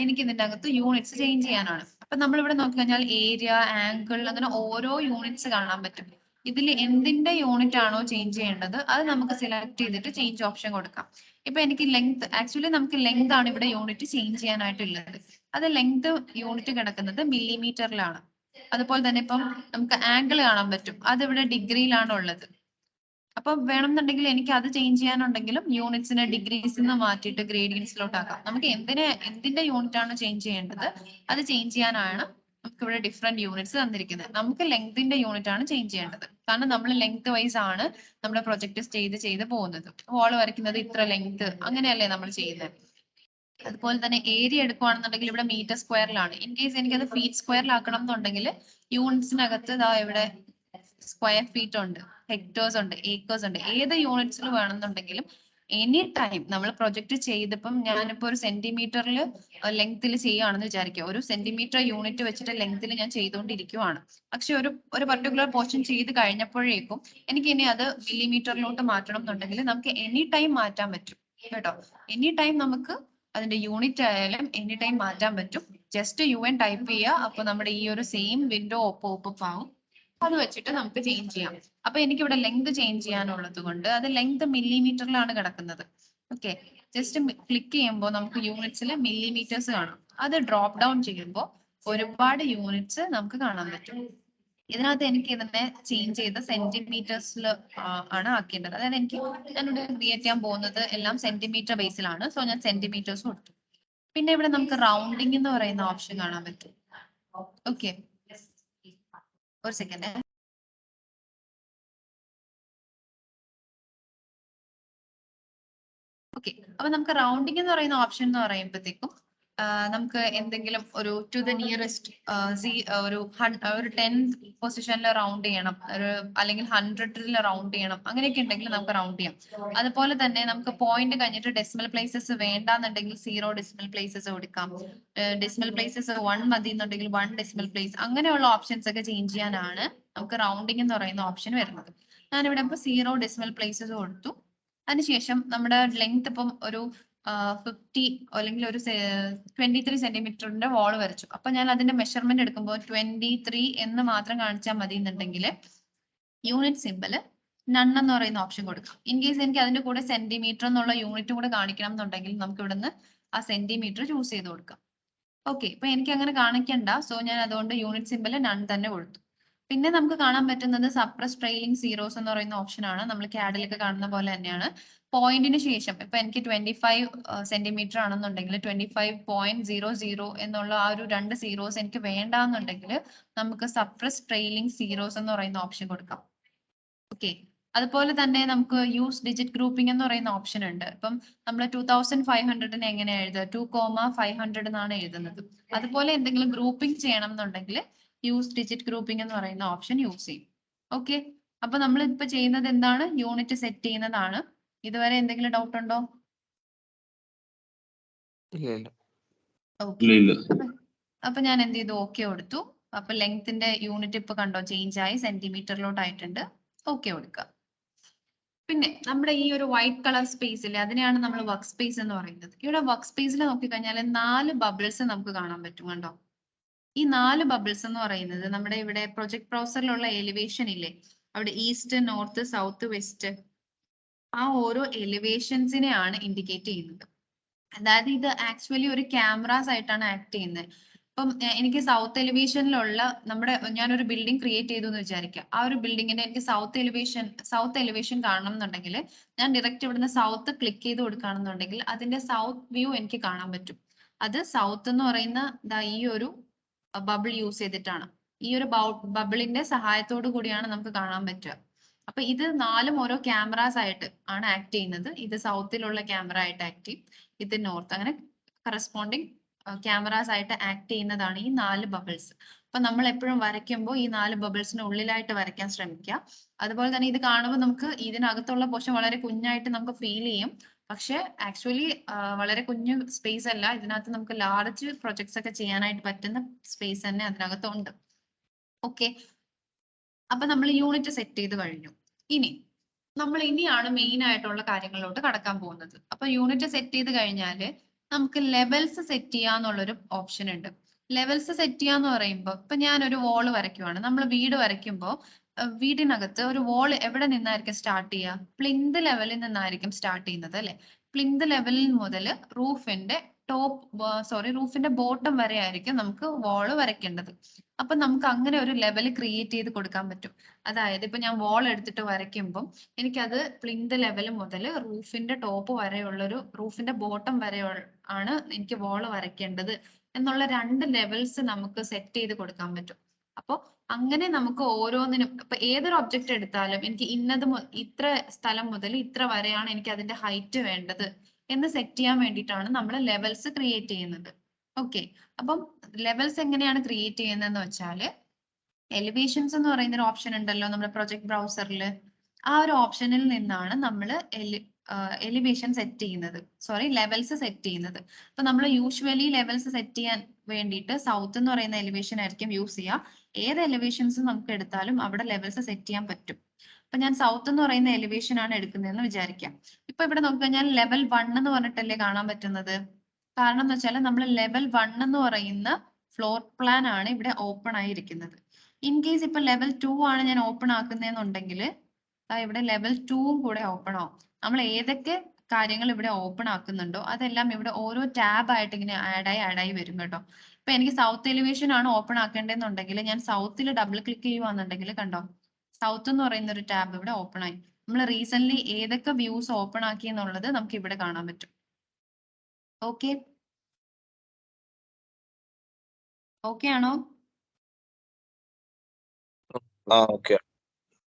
എനിക്ക് ഇതിന്റെ അകത്ത് യൂണിറ്റ്സ് ചേഞ്ച് ചെയ്യാനാണ്. അപ്പൊ നമ്മൾ ഇവിടെ നോക്കിക്കഴിഞ്ഞാൽ ഏരിയ, ആംഗിൾ, അങ്ങനെ ഓരോ യൂണിറ്റ്സ് കാണാൻ പറ്റും. ഇതിൽ എന്തിന്റെ യൂണിറ്റ് ആണോ ചേഞ്ച് ചെയ്യേണ്ടത് അത് നമുക്ക് സെലക്ട് ചെയ്തിട്ട് ചേഞ്ച് ഓപ്ഷൻ കൊടുക്കാം. ഇപ്പൊ എനിക്ക് ലെങ്ത്, ആക്ച്വലി നമുക്ക് ലെങ്ത് ആണ് ഇവിടെ യൂണിറ്റ് ചേഞ്ച് ചെയ്യാനായിട്ടുള്ളത്. അത് ലെങ്ത് യൂണിറ്റ് കിടക്കുന്നത് മില്ലിമീറ്ററിലാണ്. അതുപോലെ തന്നെ ഇപ്പം നമുക്ക് ആംഗിൾ കാണാൻ പറ്റും, അത് ഇവിടെ ഡിഗ്രിയിലാണ് ഉള്ളത്. അപ്പൊ വേണമെന്നുണ്ടെങ്കിൽ എനിക്ക് അത് ചേഞ്ച് ചെയ്യാനുണ്ടെങ്കിലും യൂണിറ്റ്സിനെ ഡിഗ്രീസ് നിന്ന് മാറ്റിയിട്ട് ഗ്രേഡിയൻസിലോട്ട് ആക്കാം. നമുക്ക് എന്തിന്റെ യൂണിറ്റ് ആണ് ചേഞ്ച് ചെയ്യേണ്ടത് അത് ചേഞ്ച് ചെയ്യാനാണ് നമുക്ക് ഇവിടെ ഡിഫറെന്റ് യൂണിറ്റ്സ് തന്നിരിക്കുന്നത്. നമുക്ക് ലെങ്തിന്റെ യൂണിറ്റ് ആണ് ചേഞ്ച് ചെയ്യേണ്ടത്. കാരണം നമ്മൾ ലെങ്ത് വൈസ് ആണ് നമ്മുടെ പ്രൊജക്ട് ചെയ്ത് പോകുന്നത്. വാൾ വരയ്ക്കുന്നത് ഇത്ര ലെങ്ത് അങ്ങനെയല്ലേ നമ്മൾ ചെയ്യുന്നത്. അതുപോലെ തന്നെ ഏരിയ എടുക്കുകയാണെന്നുണ്ടെങ്കിൽ ഇവിടെ മീറ്റർ സ്ക്വയറിലാണ്. ഇൻ കേസ് എനിക്കത് ഫീറ്റ് സ്ക്വയറിലാക്കണം എന്നുണ്ടെങ്കിൽ യൂണിറ്റ്സിനകത്ത് ഇതാ ഇവിടെ സ്ക്വയർ ഫീറ്റ് ഉണ്ട്, ഹെക്ടേഴ്സ് ഉണ്ട്, ഏക്കേഴ്സ് ഉണ്ട്. ഏത് യൂണിറ്റ്സിൽ വേണമെന്നുണ്ടെങ്കിലും എനി ടൈം നമ്മൾ പ്രൊജക്ട് ചെയ്തപ്പം ഞാനിപ്പോ ഒരു സെന്റിമീറ്ററിൽ ലെങ്ത്തിൽ ചെയ്യുകയാണെന്ന് വിചാരിക്കുക. ഒരു സെന്റിമീറ്റർ യൂണിറ്റ് വെച്ചിട്ട് ലെങ്ത്തിൽ ഞാൻ ചെയ്തുകൊണ്ടിരിക്കുവാണ്. പക്ഷെ ഒരു പർട്ടിക്കുലർ പോർഷൻ ചെയ്ത് കഴിഞ്ഞപ്പോഴേക്കും എനിക്ക് ഇനി അത് മില്ലിമീറ്ററിലോട്ട് മാറ്റണം എന്നുണ്ടെങ്കിൽ നമുക്ക് എനി ടൈം മാറ്റാൻ പറ്റും കേട്ടോ. എനി ടൈം നമുക്ക് അതിന്റെ യൂണിറ്റ് ആയാലും എനി ടൈം മാറ്റാൻ പറ്റും. ജസ്റ്റ് UN ടൈപ്പ് ചെയ്യുക. അപ്പൊ നമ്മുടെ ഈ ഒരു സെയിം വിൻഡോ ഓപ്പ് ആവും. അത് വെച്ചിട്ട് നമുക്ക് ചേഞ്ച് ചെയ്യാം. അപ്പൊ എനിക്ക് ഇവിടെ ലെങ്ത് ചേഞ്ച് ചെയ്യാനുള്ളത് കൊണ്ട് അത് ലെങ്ത് മില്ലിമീറ്ററിലാണ് കിടക്കുന്നത്. ഓക്കെ, ജസ്റ്റ് ക്ലിക്ക് ചെയ്യുമ്പോൾ നമുക്ക് യൂണിറ്റ്സിൽ മില്ലിമീറ്റേഴ്സ് കാണാം. അത് ഡ്രോപ്പ് ഡൗൺ ചെയ്യുമ്പോൾ ഒരുപാട് യൂണിറ്റ്സ് നമുക്ക് കാണാൻ പറ്റും. ഇതിനകത്ത് എനിക്ക് ഇതിനെ ചേഞ്ച് ചെയ്ത് സെന്റിമീറ്റേഴ്സിൽ ആണ് ആക്കേണ്ടത്. അതായത് ഞാനിവിടെ ക്രിയേറ്റ് ചെയ്യാൻ പോകുന്നത് എല്ലാം സെന്റിമീറ്റർ ബേസിലാണ്. സോ ഞാൻ സെന്റിമീറ്റേഴ്സ് കൊടുത്തു. പിന്നെ ഇവിടെ നമുക്ക് റൗണ്ടിങ് എന്ന് പറയുന്ന ഓപ്ഷൻ കാണാൻ പറ്റും. ഓക്കെ, ഒരു സെക്കൻഡ്. ഓക്കെ, അപ്പൊ നമുക്ക് റൗണ്ടിങ് എന്ന് പറയുന്ന ഓപ്ഷൻ എന്ന് പറയുമ്പോഴത്തേക്കും നമുക്ക് എന്തെങ്കിലും ഒരു ടു ദ നിയറസ്റ്റ് ഒരു 10th പൊസിഷനിൽ റൗണ്ട് ചെയ്യണം, അല്ലെങ്കിൽ 100ൽ റൗണ്ട് ചെയ്യണം, അങ്ങനെയൊക്കെ ഉണ്ടെങ്കിൽ നമുക്ക് റൗണ്ട് ചെയ്യാം. അതുപോലെ തന്നെ നമുക്ക് പോയിന്റ് കഴിഞ്ഞിട്ട് ഡെസിമൽ പ്ലേസസ് വേണ്ടാന്നുണ്ടെങ്കിൽ 0 ഡെസിമൽ പ്ലേസസ് കൊടുക്കാം. ഡെസിമൽ പ്ലേസസ് 1 മതി എന്നുണ്ടെങ്കിൽ 1 ഡെസിമൽ പ്ലേസ്, അങ്ങനെയുള്ള ഓപ്ഷൻസ് ഒക്കെ ചേഞ്ച് ചെയ്യാനാണ് നമുക്ക് റൗണ്ടിങ് എന്ന് പറയുന്ന ഓപ്ഷൻ വരുന്നത്. ഞാനിവിടെ ഇപ്പൊ 0 ഡെസിമൽ പ്ലേസസ് കൊടുത്തു. അതിനുശേഷം നമ്മുടെ ലെങ്ത് ഇപ്പം ഒരു 50 അല്ലെങ്കിൽ ഒരു 23 സെന്റിമീറ്ററിന്റെ വാൾ വരച്ചു. അപ്പൊ ഞാൻ അതിന്റെ മെഷർമെന്റ് എടുക്കുമ്പോൾ 23 എന്ന് മാത്രം കാണിച്ചാൽ മതി എന്നുണ്ടെങ്കിൽ യൂണിറ്റ് സിമ്പിള് നൺ എന്ന് പറയുന്ന ഓപ്ഷൻ കൊടുക്കാം. ഇൻ കേസ് എനിക്ക് അതിന്റെ കൂടെ സെന്റിമീറ്റർ എന്നുള്ള യൂണിറ്റ് കൂടെ കാണിക്കണം എന്നുണ്ടെങ്കിൽ നമുക്ക് ഇവിടുന്ന് ആ സെന്റിമീറ്റർ ചൂസ് ചെയ്ത് കൊടുക്കാം. ഓക്കെ, ഇപ്പൊ എനിക്ക് അങ്ങനെ കാണിക്കണ്ട. സോ ഞാൻ അതുകൊണ്ട് യൂണിറ്റ് സിമ്പിള് നൺ തന്നെ കൊടുത്തു. പിന്നെ നമുക്ക് കാണാൻ പറ്റുന്നത് സപ്രസ് ട്രെയിലിംഗ് സീറോസ് എന്ന് പറയുന്ന ഓപ്ഷൻ ആണ്. നമ്മൾ ക്യാഡിലൊക്കെ കാണുന്ന പോലെ തന്നെയാണ്. പോയിന്റിന് ശേഷം ഇപ്പൊ എനിക്ക് 25 സെന്റിമീറ്റർ ആണെന്നുണ്ടെങ്കിൽ 25.00 എന്നുള്ള ആ ഒരു 2 സീറോസ് എനിക്ക് വേണ്ടാന്നുണ്ടെങ്കിൽ നമുക്ക് സപ്രസ് ട്രെയിലിംഗ് സീറോസ് എന്ന് പറയുന്ന ഓപ്ഷൻ കൊടുക്കാം. ഓക്കെ, അതുപോലെ തന്നെ നമുക്ക് യൂസ് ഡിജിറ്റ് ഗ്രൂപ്പിംഗ് എന്ന് പറയുന്ന ഓപ്ഷൻ ഉണ്ട്. ഇപ്പം നമ്മൾ 2500 എങ്ങനെ എഴുതുക, 2,500 എന്നാണ് എഴുതുന്നത്. അതുപോലെ എന്തെങ്കിലും ഗ്രൂപ്പിംഗ് ചെയ്യണം എന്നുണ്ടെങ്കിൽ യൂസ് ഡിജിറ്റ് ഗ്രൂപ്പിംഗ് എന്ന് പറയുന്ന ഓപ്ഷൻ യൂസ് ചെയ്യും. ഓക്കെ, അപ്പൊ നമ്മൾ ഇപ്പൊ ചെയ്യുന്നത് എന്താണ്, യൂണിറ്റ് സെറ്റ് ചെയ്യുന്നതാണ്. ഇതുവരെ എന്തെങ്കിലും ഡൗട്ട് ഉണ്ടോ? ഓക്കെ, അപ്പൊ ഞാൻ എന്ത് ചെയ്തു, ഓക്കെ കൊടുത്തു. അപ്പൊ ലെങ്ത്തിന്റെ യൂണിറ്റ് ഇപ്പൊ കണ്ടോ ചേഞ്ച് ആയി, സെന്റിമീറ്ററിലോട്ടായിട്ടുണ്ട്. ഓക്കെ കൊടുക്കുക. പിന്നെ നമ്മുടെ ഈ ഒരു വൈറ്റ് കളർ സ്പേസിൽ അതിനെയാണ് നമ്മൾ വർക്ക് സ്പേസ് എന്ന് പറയുന്നത്. ഇവിടെ വർക്ക് സ്പേസിൽ നോക്കിക്കഴിഞ്ഞാൽ 4 ബബിൾസ് നമുക്ക് കാണാൻ പറ്റും. കണ്ടോ, ഈ 4 ബബിൾസ് എന്ന് പറയുന്നത് നമ്മുടെ ഇവിടെ പ്രൊജക്ട് ബ്രൗസറിലുള്ള എലിവേഷൻ ഇല്ലേ, അവിടെ ഈസ്റ്റ്, നോർത്ത്, സൗത്ത്, വെസ്റ്റ്, ആ ഓരോ എലിവേഷൻസിനെയാണ് ഇൻഡിക്കേറ്റ് ചെയ്യുന്നത്. അതായത് ഇത് ആക്ച്വലി ഒരു ക്യാമറാസ് ആയിട്ടാണ് ആക്ട് ചെയ്യുന്നത്. ഇപ്പം എനിക്ക് സൗത്ത് എലിവേഷനിലുള്ള ഞാനൊരു ബിൽഡിംഗ് ക്രിയേറ്റ് ചെയ്തു എന്ന് വിചാരിക്കുക. ആ ഒരു ബിൽഡിങ്ങിന്റെ എനിക്ക് സൗത്ത് എലിവേഷൻ കാണണം എന്നുണ്ടെങ്കിൽ ഞാൻ ഡയറക്റ്റ് ഇവിടുന്ന് സൗത്ത് ക്ലിക്ക് ചെയ്ത് കൊടുക്കുകയാണെന്നുണ്ടെങ്കിൽ അതിന്റെ സൗത്ത് വ്യൂ എനിക്ക് കാണാൻ പറ്റും. അത് സൗത്ത് എന്ന് പറയുന്ന ഈ ഒരു ബബിൾ യൂസ് ചെയ്തിട്ടാണ്. ഈ ഒരു ബബിളിന്റെ സഹായത്തോടു കൂടിയാണ് നമുക്ക് കാണാൻ പറ്റുക. അപ്പൊ ഇത് 4ഉം ഓരോ ക്യാമറാസ് ആയിട്ട് ആണ് ആക്ട് ചെയ്യുന്നത്. ഇത് സൗത്തിലുള്ള ക്യാമറ ആയിട്ട് ആക്ട് ചെയ്യും, ഇത് നോർത്ത്, അങ്ങനെ കറസ്പോണ്ടിങ് ക്യാമറാസ് ആയിട്ട് ആക്ട് ചെയ്യുന്നതാണ് ഈ 4 ബബിൾസ്. അപ്പൊ നമ്മൾ എപ്പോഴും വരയ്ക്കുമ്പോൾ ഈ 4 ബബിൾസിന് ഉള്ളിലായിട്ട് വരയ്ക്കാൻ ശ്രമിക്കുക. അതുപോലെ തന്നെ ഇത് കാണുമ്പോൾ നമുക്ക് ഇതിനകത്തുള്ള പോർഷൻ വളരെ കുഞ്ഞായിട്ട് നമുക്ക് ഫീൽ ചെയ്യും. പക്ഷെ ആക്ച്വലി വളരെ കുഞ്ഞു സ്പേസ് അല്ല, ഇതിനകത്ത് നമുക്ക് ലാർജ് പ്രൊജക്ട്സ് ഒക്കെ ചെയ്യാനായിട്ട് പറ്റുന്ന സ്പേസ് തന്നെ അതിനകത്തുണ്ട്. ഓക്കെ, അപ്പൊ നമ്മൾ യൂണിറ്റ് സെറ്റ് ചെയ്ത് കഴിഞ്ഞു. നമ്മൾ ഇനിയാണ് മെയിൻ ആയിട്ടുള്ള കാര്യങ്ങളിലോട്ട് കടക്കാൻ പോകുന്നത്. അപ്പൊ യൂണിറ്റ് സെറ്റ് ചെയ്ത് കഴിഞ്ഞാല് നമുക്ക് ലെവൽസ് സെറ്റ് ചെയ്യാന്നുള്ളൊരു ഓപ്ഷൻ ഉണ്ട്. ലെവൽസ് സെറ്റ് ചെയ്യാന്ന് പറയുമ്പോൾ ഇപ്പൊ ഞാൻ ഒരു വോള് വരയ്ക്കുവാണ്. നമ്മൾ വീട് വരയ്ക്കുമ്പോൾ വീടിനകത്ത് ഒരു വോൾ എവിടെ നിന്നായിരിക്കും സ്റ്റാർട്ട് ചെയ്യുക? പ്ലിന്ത് ലെവലിൽ നിന്നായിരിക്കും സ്റ്റാർട്ട് ചെയ്യുന്നത് അല്ലെ? പ്ലിന്ത് ലെവലിൽ മുതൽ റൂഫിന്റെ റൂഫിന്റെ ബോട്ടം വരെ ആയിരിക്കും നമുക്ക് വോള് വരയ്ക്കേണ്ടത്. അപ്പൊ നമുക്ക് അങ്ങനെ ഒരു ലെവൽ ക്രിയേറ്റ് ചെയ്ത് കൊടുക്കാൻ പറ്റും. അതായത് ഇപ്പൊ ഞാൻ വോൾ എടുത്തിട്ട് വരയ്ക്കുമ്പോൾ എനിക്കത് പ്ലിന്ത് ലെവൽ മുതൽ റൂഫിന്റെ ടോപ്പ് വരെയുള്ളൊരു റൂഫിന്റെ ബോട്ടം വരെ ആണ് എനിക്ക് വോള് വരയ്ക്കേണ്ടത് എന്നുള്ള 2 ലെവൽസ് നമുക്ക് സെറ്റ് ചെയ്ത് കൊടുക്കാൻ പറ്റും. അപ്പൊ അങ്ങനെ നമുക്ക് ഓരോന്നിനും ഇപ്പൊ ഏതൊരു ഒബ്ജക്റ്റ് എടുത്താലും എനിക്ക് ഇത്ര സ്ഥലം മുതൽ ഇത്ര വരെയാണ് എനിക്ക് അതിന്റെ ഹൈറ്റ് വേണ്ടത് എന്ന് സെറ്റ് ചെയ്യാൻ വേണ്ടിയിട്ടാണ് നമ്മൾ ലെവൽസ് ക്രിയേറ്റ് ചെയ്യുന്നത്. ഓക്കെ, അപ്പം ലെവൽസ് എങ്ങനെയാണ് ക്രിയേറ്റ് ചെയ്യുന്നതെന്ന് വെച്ചാല് എലിവേഷൻസ് എന്ന് പറയുന്ന ഒരു ഓപ്ഷൻ ഉണ്ടല്ലോ നമ്മുടെ പ്രൊജക്ട് ബ്രൗസറിൽ. ആ ഒരു ഓപ്ഷനിൽ നിന്നാണ് നമ്മൾ എലിവേഷൻ സെറ്റ് ചെയ്യുന്നത്, ലെവൽസ് സെറ്റ് ചെയ്യുന്നത്. അപ്പൊ നമ്മൾ യൂഷ്വലി ലെവൽസ് സെറ്റ് ചെയ്യാൻ വേണ്ടിയിട്ട് സൗത്ത് എന്ന് പറയുന്ന എലിവേഷൻ ആയിരിക്കും യൂസ് ചെയ്യുക. ഏത് എലിവേഷൻസ് നമുക്ക് എടുത്താലും അവിടെ ലെവൽസ് സെറ്റ് ചെയ്യാൻ പറ്റും. അപ്പൊ ഞാൻ സൗത്ത് എന്ന് പറയുന്ന എലിവേഷൻ ആണ് എടുക്കുന്നതെന്ന് വിചാരിക്കാം. ഇപ്പൊ ഇവിടെ നോക്കിക്കഴിഞ്ഞാൽ ലെവൽ 1 എന്ന് പറഞ്ഞിട്ടല്ലേ കാണാൻ പറ്റുന്നത്. കാരണം എന്ന് വെച്ചാൽ നമ്മൾ ലെവൽ 1 എന്ന് പറയുന്ന ഫ്ലോർ പ്ലാൻ ആണ് ഇവിടെ ഓപ്പൺ ആയിരിക്കുന്നത്. ഇൻ കേസ് ഇപ്പൊ ലെവൽ 2 ആണ് ഞാൻ ഓപ്പൺ ആക്കുന്നതെന്നുണ്ടെങ്കിൽ ഇവിടെ ലെവൽ 2ഉം കൂടെ ഓപ്പൺ ആവും. നമ്മൾ ഏതൊക്കെ കാര്യങ്ങൾ ഇവിടെ ഓപ്പൺ ആക്കുന്നുണ്ടോ അതെല്ലാം ഇവിടെ ഓരോ ടാബ് ആയിട്ട് ഇങ്ങനെ ആഡായി വരും കേട്ടോ. ഇപ്പൊ എനിക്ക് സൗത്ത് എലിവേഷൻ ആണ് ഓപ്പൺ ആക്കേണ്ടതെന്നുണ്ടെങ്കിൽ ഞാൻ സൗത്തിൽ ഡബിൾ ക്ലിക്ക് ചെയ്യുവാന്നുണ്ടെങ്കിൽ കണ്ടോ, സൗത്ത് എന്ന് പറയുന്ന ഒരു ടാബ് ഇവിടെ ഓപ്പൺ ആയി. നമ്മൾ റീസെന്റ് ഏതൊക്കെ വ്യൂസ് ഓപ്പൺ ആക്കി എന്നുള്ളത് നമുക്ക് ഇവിടെ കാണാൻ പറ്റും. ഓക്കെ, ഓക്കെ ആണോ? Okay.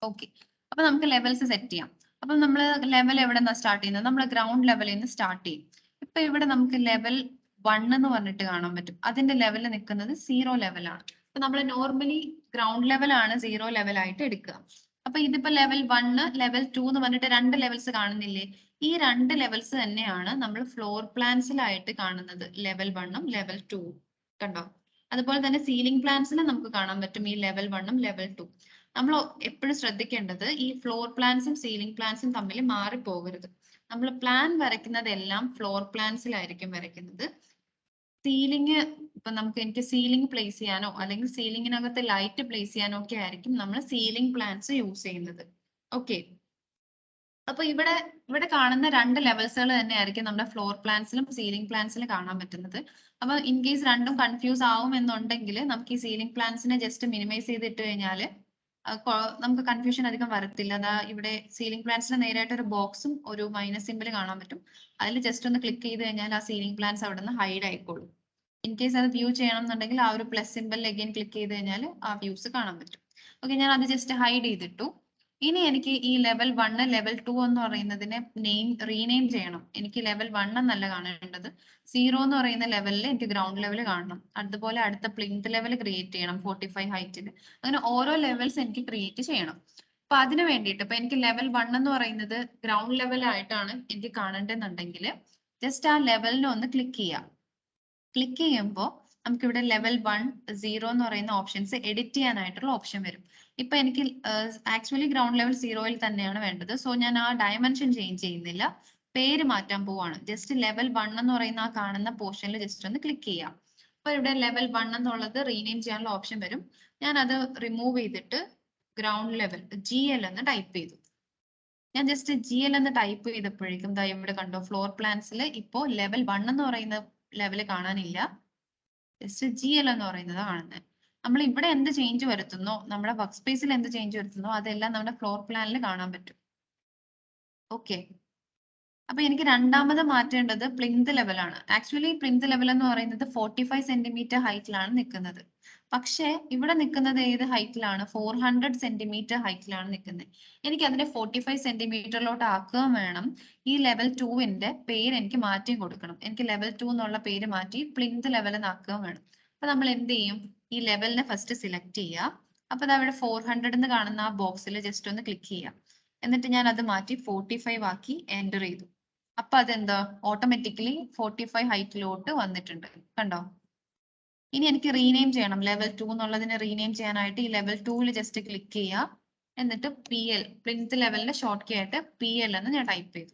ഓക്കെ, അപ്പൊ നമുക്ക് ലെവൽസ് സെറ്റ് ചെയ്യാം. അപ്പൊ നമ്മൾ ലെവൽ എവിടെ നിന്നാണ് സ്റ്റാർട്ട് ചെയ്യുന്നത്? നമ്മൾ ഗ്രൗണ്ട് ലെവലിൽ നിന്ന് സ്റ്റാർട്ട് ചെയ്യും. ഇപ്പൊ ഇവിടെ നമുക്ക് ലെവൽ 1 എന്ന് പറഞ്ഞിട്ട് കാണാൻ പറ്റും. അതിന്റെ ലെവൽ നിൽക്കുന്നത് 0 ലെവലാണ്. അപ്പൊ നമ്മൾ നോർമലി ഗ്രൗണ്ട് ലെവൽ ആണ് 0 ലെവൽ ആയിട്ട് എടുക്കുക. അപ്പൊ ഇതിപ്പോ ലെവൽ 1 ലെവൽ 2 എന്ന് പറഞ്ഞിട്ട് 2 ലെവൽസ് കാണുന്നില്ലേ? ഈ 2 ലെവൽസ് തന്നെയാണ് നമ്മൾ ഫ്ലോർ പ്ലാൻസിലായിട്ട് കാണുന്നത്, ലെവൽ 1ഉം ലെവൽ 2ഉം. കണ്ടോ? അതുപോലെ തന്നെ സീലിംഗ് പ്ലാൻസിൽ നമുക്ക് കാണാൻ പറ്റും ഈ ലെവൽ 1ഉം ലെവൽ 2ഉം. നമ്മൾ എപ്പോഴും ശ്രദ്ധിക്കേണ്ടത് ഈ ഫ്ലോർ പ്ലാൻസും സീലിംഗ് പ്ലാൻസും തമ്മിൽ മാറിപ്പോകരുത്. നമ്മൾ പ്ലാൻ വരയ്ക്കുന്നതെല്ലാം ഫ്ലോർ പ്ലാൻസിലായിരിക്കും വരയ്ക്കുന്നത്. സീലിംഗ് ഇപ്പൊ എനിക്ക് സീലിംഗ് പ്ലേസ് ചെയ്യാനോ അല്ലെങ്കിൽ സീലിംഗിനകത്ത് ലൈറ്റ് പ്ലേസ് ചെയ്യാനോ ഒക്കെ ആയിരിക്കും നമ്മൾ സീലിംഗ് പ്ലാൻസ് യൂസ് ചെയ്യുന്നത്. ഓക്കെ, അപ്പൊ ഇവിടെ കാണുന്ന 2 ലെവൽസുകൾ തന്നെ ആയിരിക്കും നമ്മുടെ ഫ്ലോർ പ്ലാൻസിലും സീലിംഗ് പ്ലാൻസിലും കാണാൻ പറ്റുന്നത്. അപ്പൊ ഇൻ കേസ് രണ്ടും കൺഫ്യൂസ് ആവും എന്നുണ്ടെങ്കിൽ നമുക്ക് ഈ സീലിംഗ് പ്ലാൻസിനെ ജസ്റ്റ് മിനിമൈസ് ചെയ്തിട്ട് കഴിഞ്ഞാൽ നമുക്ക് കൺഫ്യൂഷൻ അധികം വരത്തില്ല. അതാ ഇവിടെ സീലിംഗ് പ്ലാൻസിന് നേരായിട്ട് ഒരു ബോക്സും ഒരു മൈനസ് സിമ്പിൾ കാണാൻ പറ്റും. അതിൽ ജസ്റ്റ് ഒന്ന് ക്ലിക്ക് ചെയ്ത് കഴിഞ്ഞാൽ ആ സീലിംഗ് പ്ലാൻസ് അവിടെ നിന്ന് ഹൈഡ് ആയിക്കോളും. ഇൻ കേസ് അത് വ്യൂ ചെയ്യണം എന്നുണ്ടെങ്കിൽ ആ ഒരു പ്ലസ് സിമ്പിൾ അഗൈൻ ക്ലിക്ക് ചെയ്ത് കഴിഞ്ഞാൽ ആ വ്യൂസ് കാണാൻ പറ്റും. ഓക്കെ, ഞാൻ അത് ജസ്റ്റ് ഹൈഡ് ചെയ്തിട്ടു. ഇനി എനിക്ക് ഈ ലെവൽ 1 ലെവൽ 2 എന്ന് പറയുന്നതിനെ റീനെയിം ചെയ്യണം. എനിക്ക് ലെവൽ 1 എന്നല്ല കാണേണ്ടത്, 0 എന്ന് പറയുന്ന ലെവലിൽ എനിക്ക് ഗ്രൗണ്ട് ലെവൽ കാണണം. അതുപോലെ അടുത്ത പ്ലിന്ത് ലെവൽ ക്രിയേറ്റ് ചെയ്യണം 45 ഹൈറ്റിൽ. അങ്ങനെ ഓരോ ലെവൽസ് എനിക്ക് ക്രിയേറ്റ് ചെയ്യണം. അപ്പൊ അതിന് വേണ്ടിയിട്ട് ഇപ്പൊ എനിക്ക് ലെവൽ 1 എന്ന് പറയുന്നത് ഗ്രൗണ്ട് ലെവൽ ആയിട്ടാണ് എനിക്ക് കാണേണ്ടതെന്നുണ്ടെങ്കിൽ ജസ്റ്റ് ആ ലെവലിനെ ഒന്ന് ക്ലിക്ക് ചെയ്യാം. ക്ലിക്ക് ചെയ്യുമ്പോൾ നമുക്ക് ഇവിടെ ലെവൽ 1, 0 എന്ന് പറയുന്ന ഓപ്ഷൻസ് എഡിറ്റ് ചെയ്യാനായിട്ടുള്ള ഓപ്ഷൻ വരും. ഇപ്പൊ എനിക്ക് ആക്ച്വലി ഗ്രൗണ്ട് ലെവൽ 0യിൽ തന്നെയാണ് വേണ്ടത്. സോ ഞാൻ ആ ഡയമെൻഷൻ ചേഞ്ച് ചെയ്യുന്നില്ല, പേര് മാറ്റാൻ പോവാണ്. ജസ്റ്റ് ലെവൽ 1 എന്ന് പറയുന്ന ആ കാണുന്ന പോർഷനിൽ ജസ്റ്റ് ഒന്ന് ക്ലിക്ക് ചെയ്യാം. അപ്പൊ ഇവിടെ ലെവൽ 1 എന്നുള്ളത് റീനെയിം ചെയ്യാനുള്ള ഓപ്ഷൻ വരും. ഞാൻ അത് റിമൂവ് ചെയ്തിട്ട് ഗ്രൗണ്ട് ലെവൽ GL എന്ന് ടൈപ്പ് ചെയ്തു. ഞാൻ ജസ്റ്റ് GL എന്ന് ടൈപ്പ് ചെയ്തപ്പോഴേക്കും ദാ ഇവിടെ കണ്ടോ, ഫ്ലോർ പ്ലാൻസിൽ ഇപ്പോ ലെവൽ 1 എന്ന് പറയുന്ന ലെവൽ കാണാനില്ല, ജസ്റ്റ് GL എന്ന് പറയുന്നത് കാണുന്നത്. നമ്മൾ ഇവിടെ എന്ത് ചേഞ്ച് വരുത്തുന്നോ, നമ്മുടെ വർക്ക് സ്പേസിൽ എന്ത് ചേഞ്ച് വരുത്തുന്നോ അതെല്ലാം നമ്മുടെ ഫ്ലോർ പ്ലാനിൽ കാണാൻ പറ്റും. ഓക്കെ, അപ്പൊ എനിക്ക് രണ്ടാമത് മാറ്റേണ്ടത് പ്ലിന്ത് ലെവലാണ്. ആക്ച്വലി പ്ലിന്ത് ലെവൽ എന്ന് പറയുന്നത് 45 സെന്റിമീറ്റർ ഹൈറ്റിലാണ് നിൽക്കുന്നത്. പക്ഷേ ഇവിടെ നിൽക്കുന്നത് ഏത് ഹൈറ്റിലാണ്? 400 സെന്റിമീറ്റർ ഹൈറ്റിലാണ് നിൽക്കുന്നത്. എനിക്ക് അതിനെ 45 സെന്റിമീറ്ററിലോട്ട് ആക്കുകയും വേണം. ഈ ലെവൽ 2ന്റെ പേര് എനിക്ക് മാറ്റി കൊടുക്കണം. എനിക്ക് ലെവൽ 2 എന്നുള്ള പേര് മാറ്റി പ്ലിന്ത് ലെവൽ എന്നാക്കുകയും വേണം. അപ്പൊ നമ്മൾ എന്ത് ചെയ്യും? ഈ ലെവലിനെ ഫസ്റ്റ് സിലക്ട് ചെയ്യുക. അപ്പൊ ദാ ഇവിടെ 400 എന്ന് കാണുന്ന ആ ബോക്സിൽ ജസ്റ്റ് ഒന്ന് ക്ലിക്ക് ചെയ്യാം. എന്നിട്ട് ഞാൻ അത് മാറ്റി 45 ആക്കി എന്റർ ചെയ്തു. അപ്പൊ അതെന്താ ഓട്ടോമാറ്റിക്കലി 45 ഹൈറ്റിലോട്ട് വന്നിട്ടുണ്ട്. കണ്ടോ? ഇനി എനിക്ക് റീനെയിം ചെയ്യണം. ലെവൽ 2 എന്നുള്ളതിനെ റീനെയിം ചെയ്യാനായിട്ട് ഈ ലെവൽ 2ൽ ജസ്റ്റ് ക്ലിക്ക് ചെയ്യുക. എന്നിട്ട് PL പ്ലിന്ത് ലെവലിന്റെ ഷോർട്ട് കീ ആയിട്ട് PL എന്ന് ഞാൻ ടൈപ്പ് ചെയ്തു.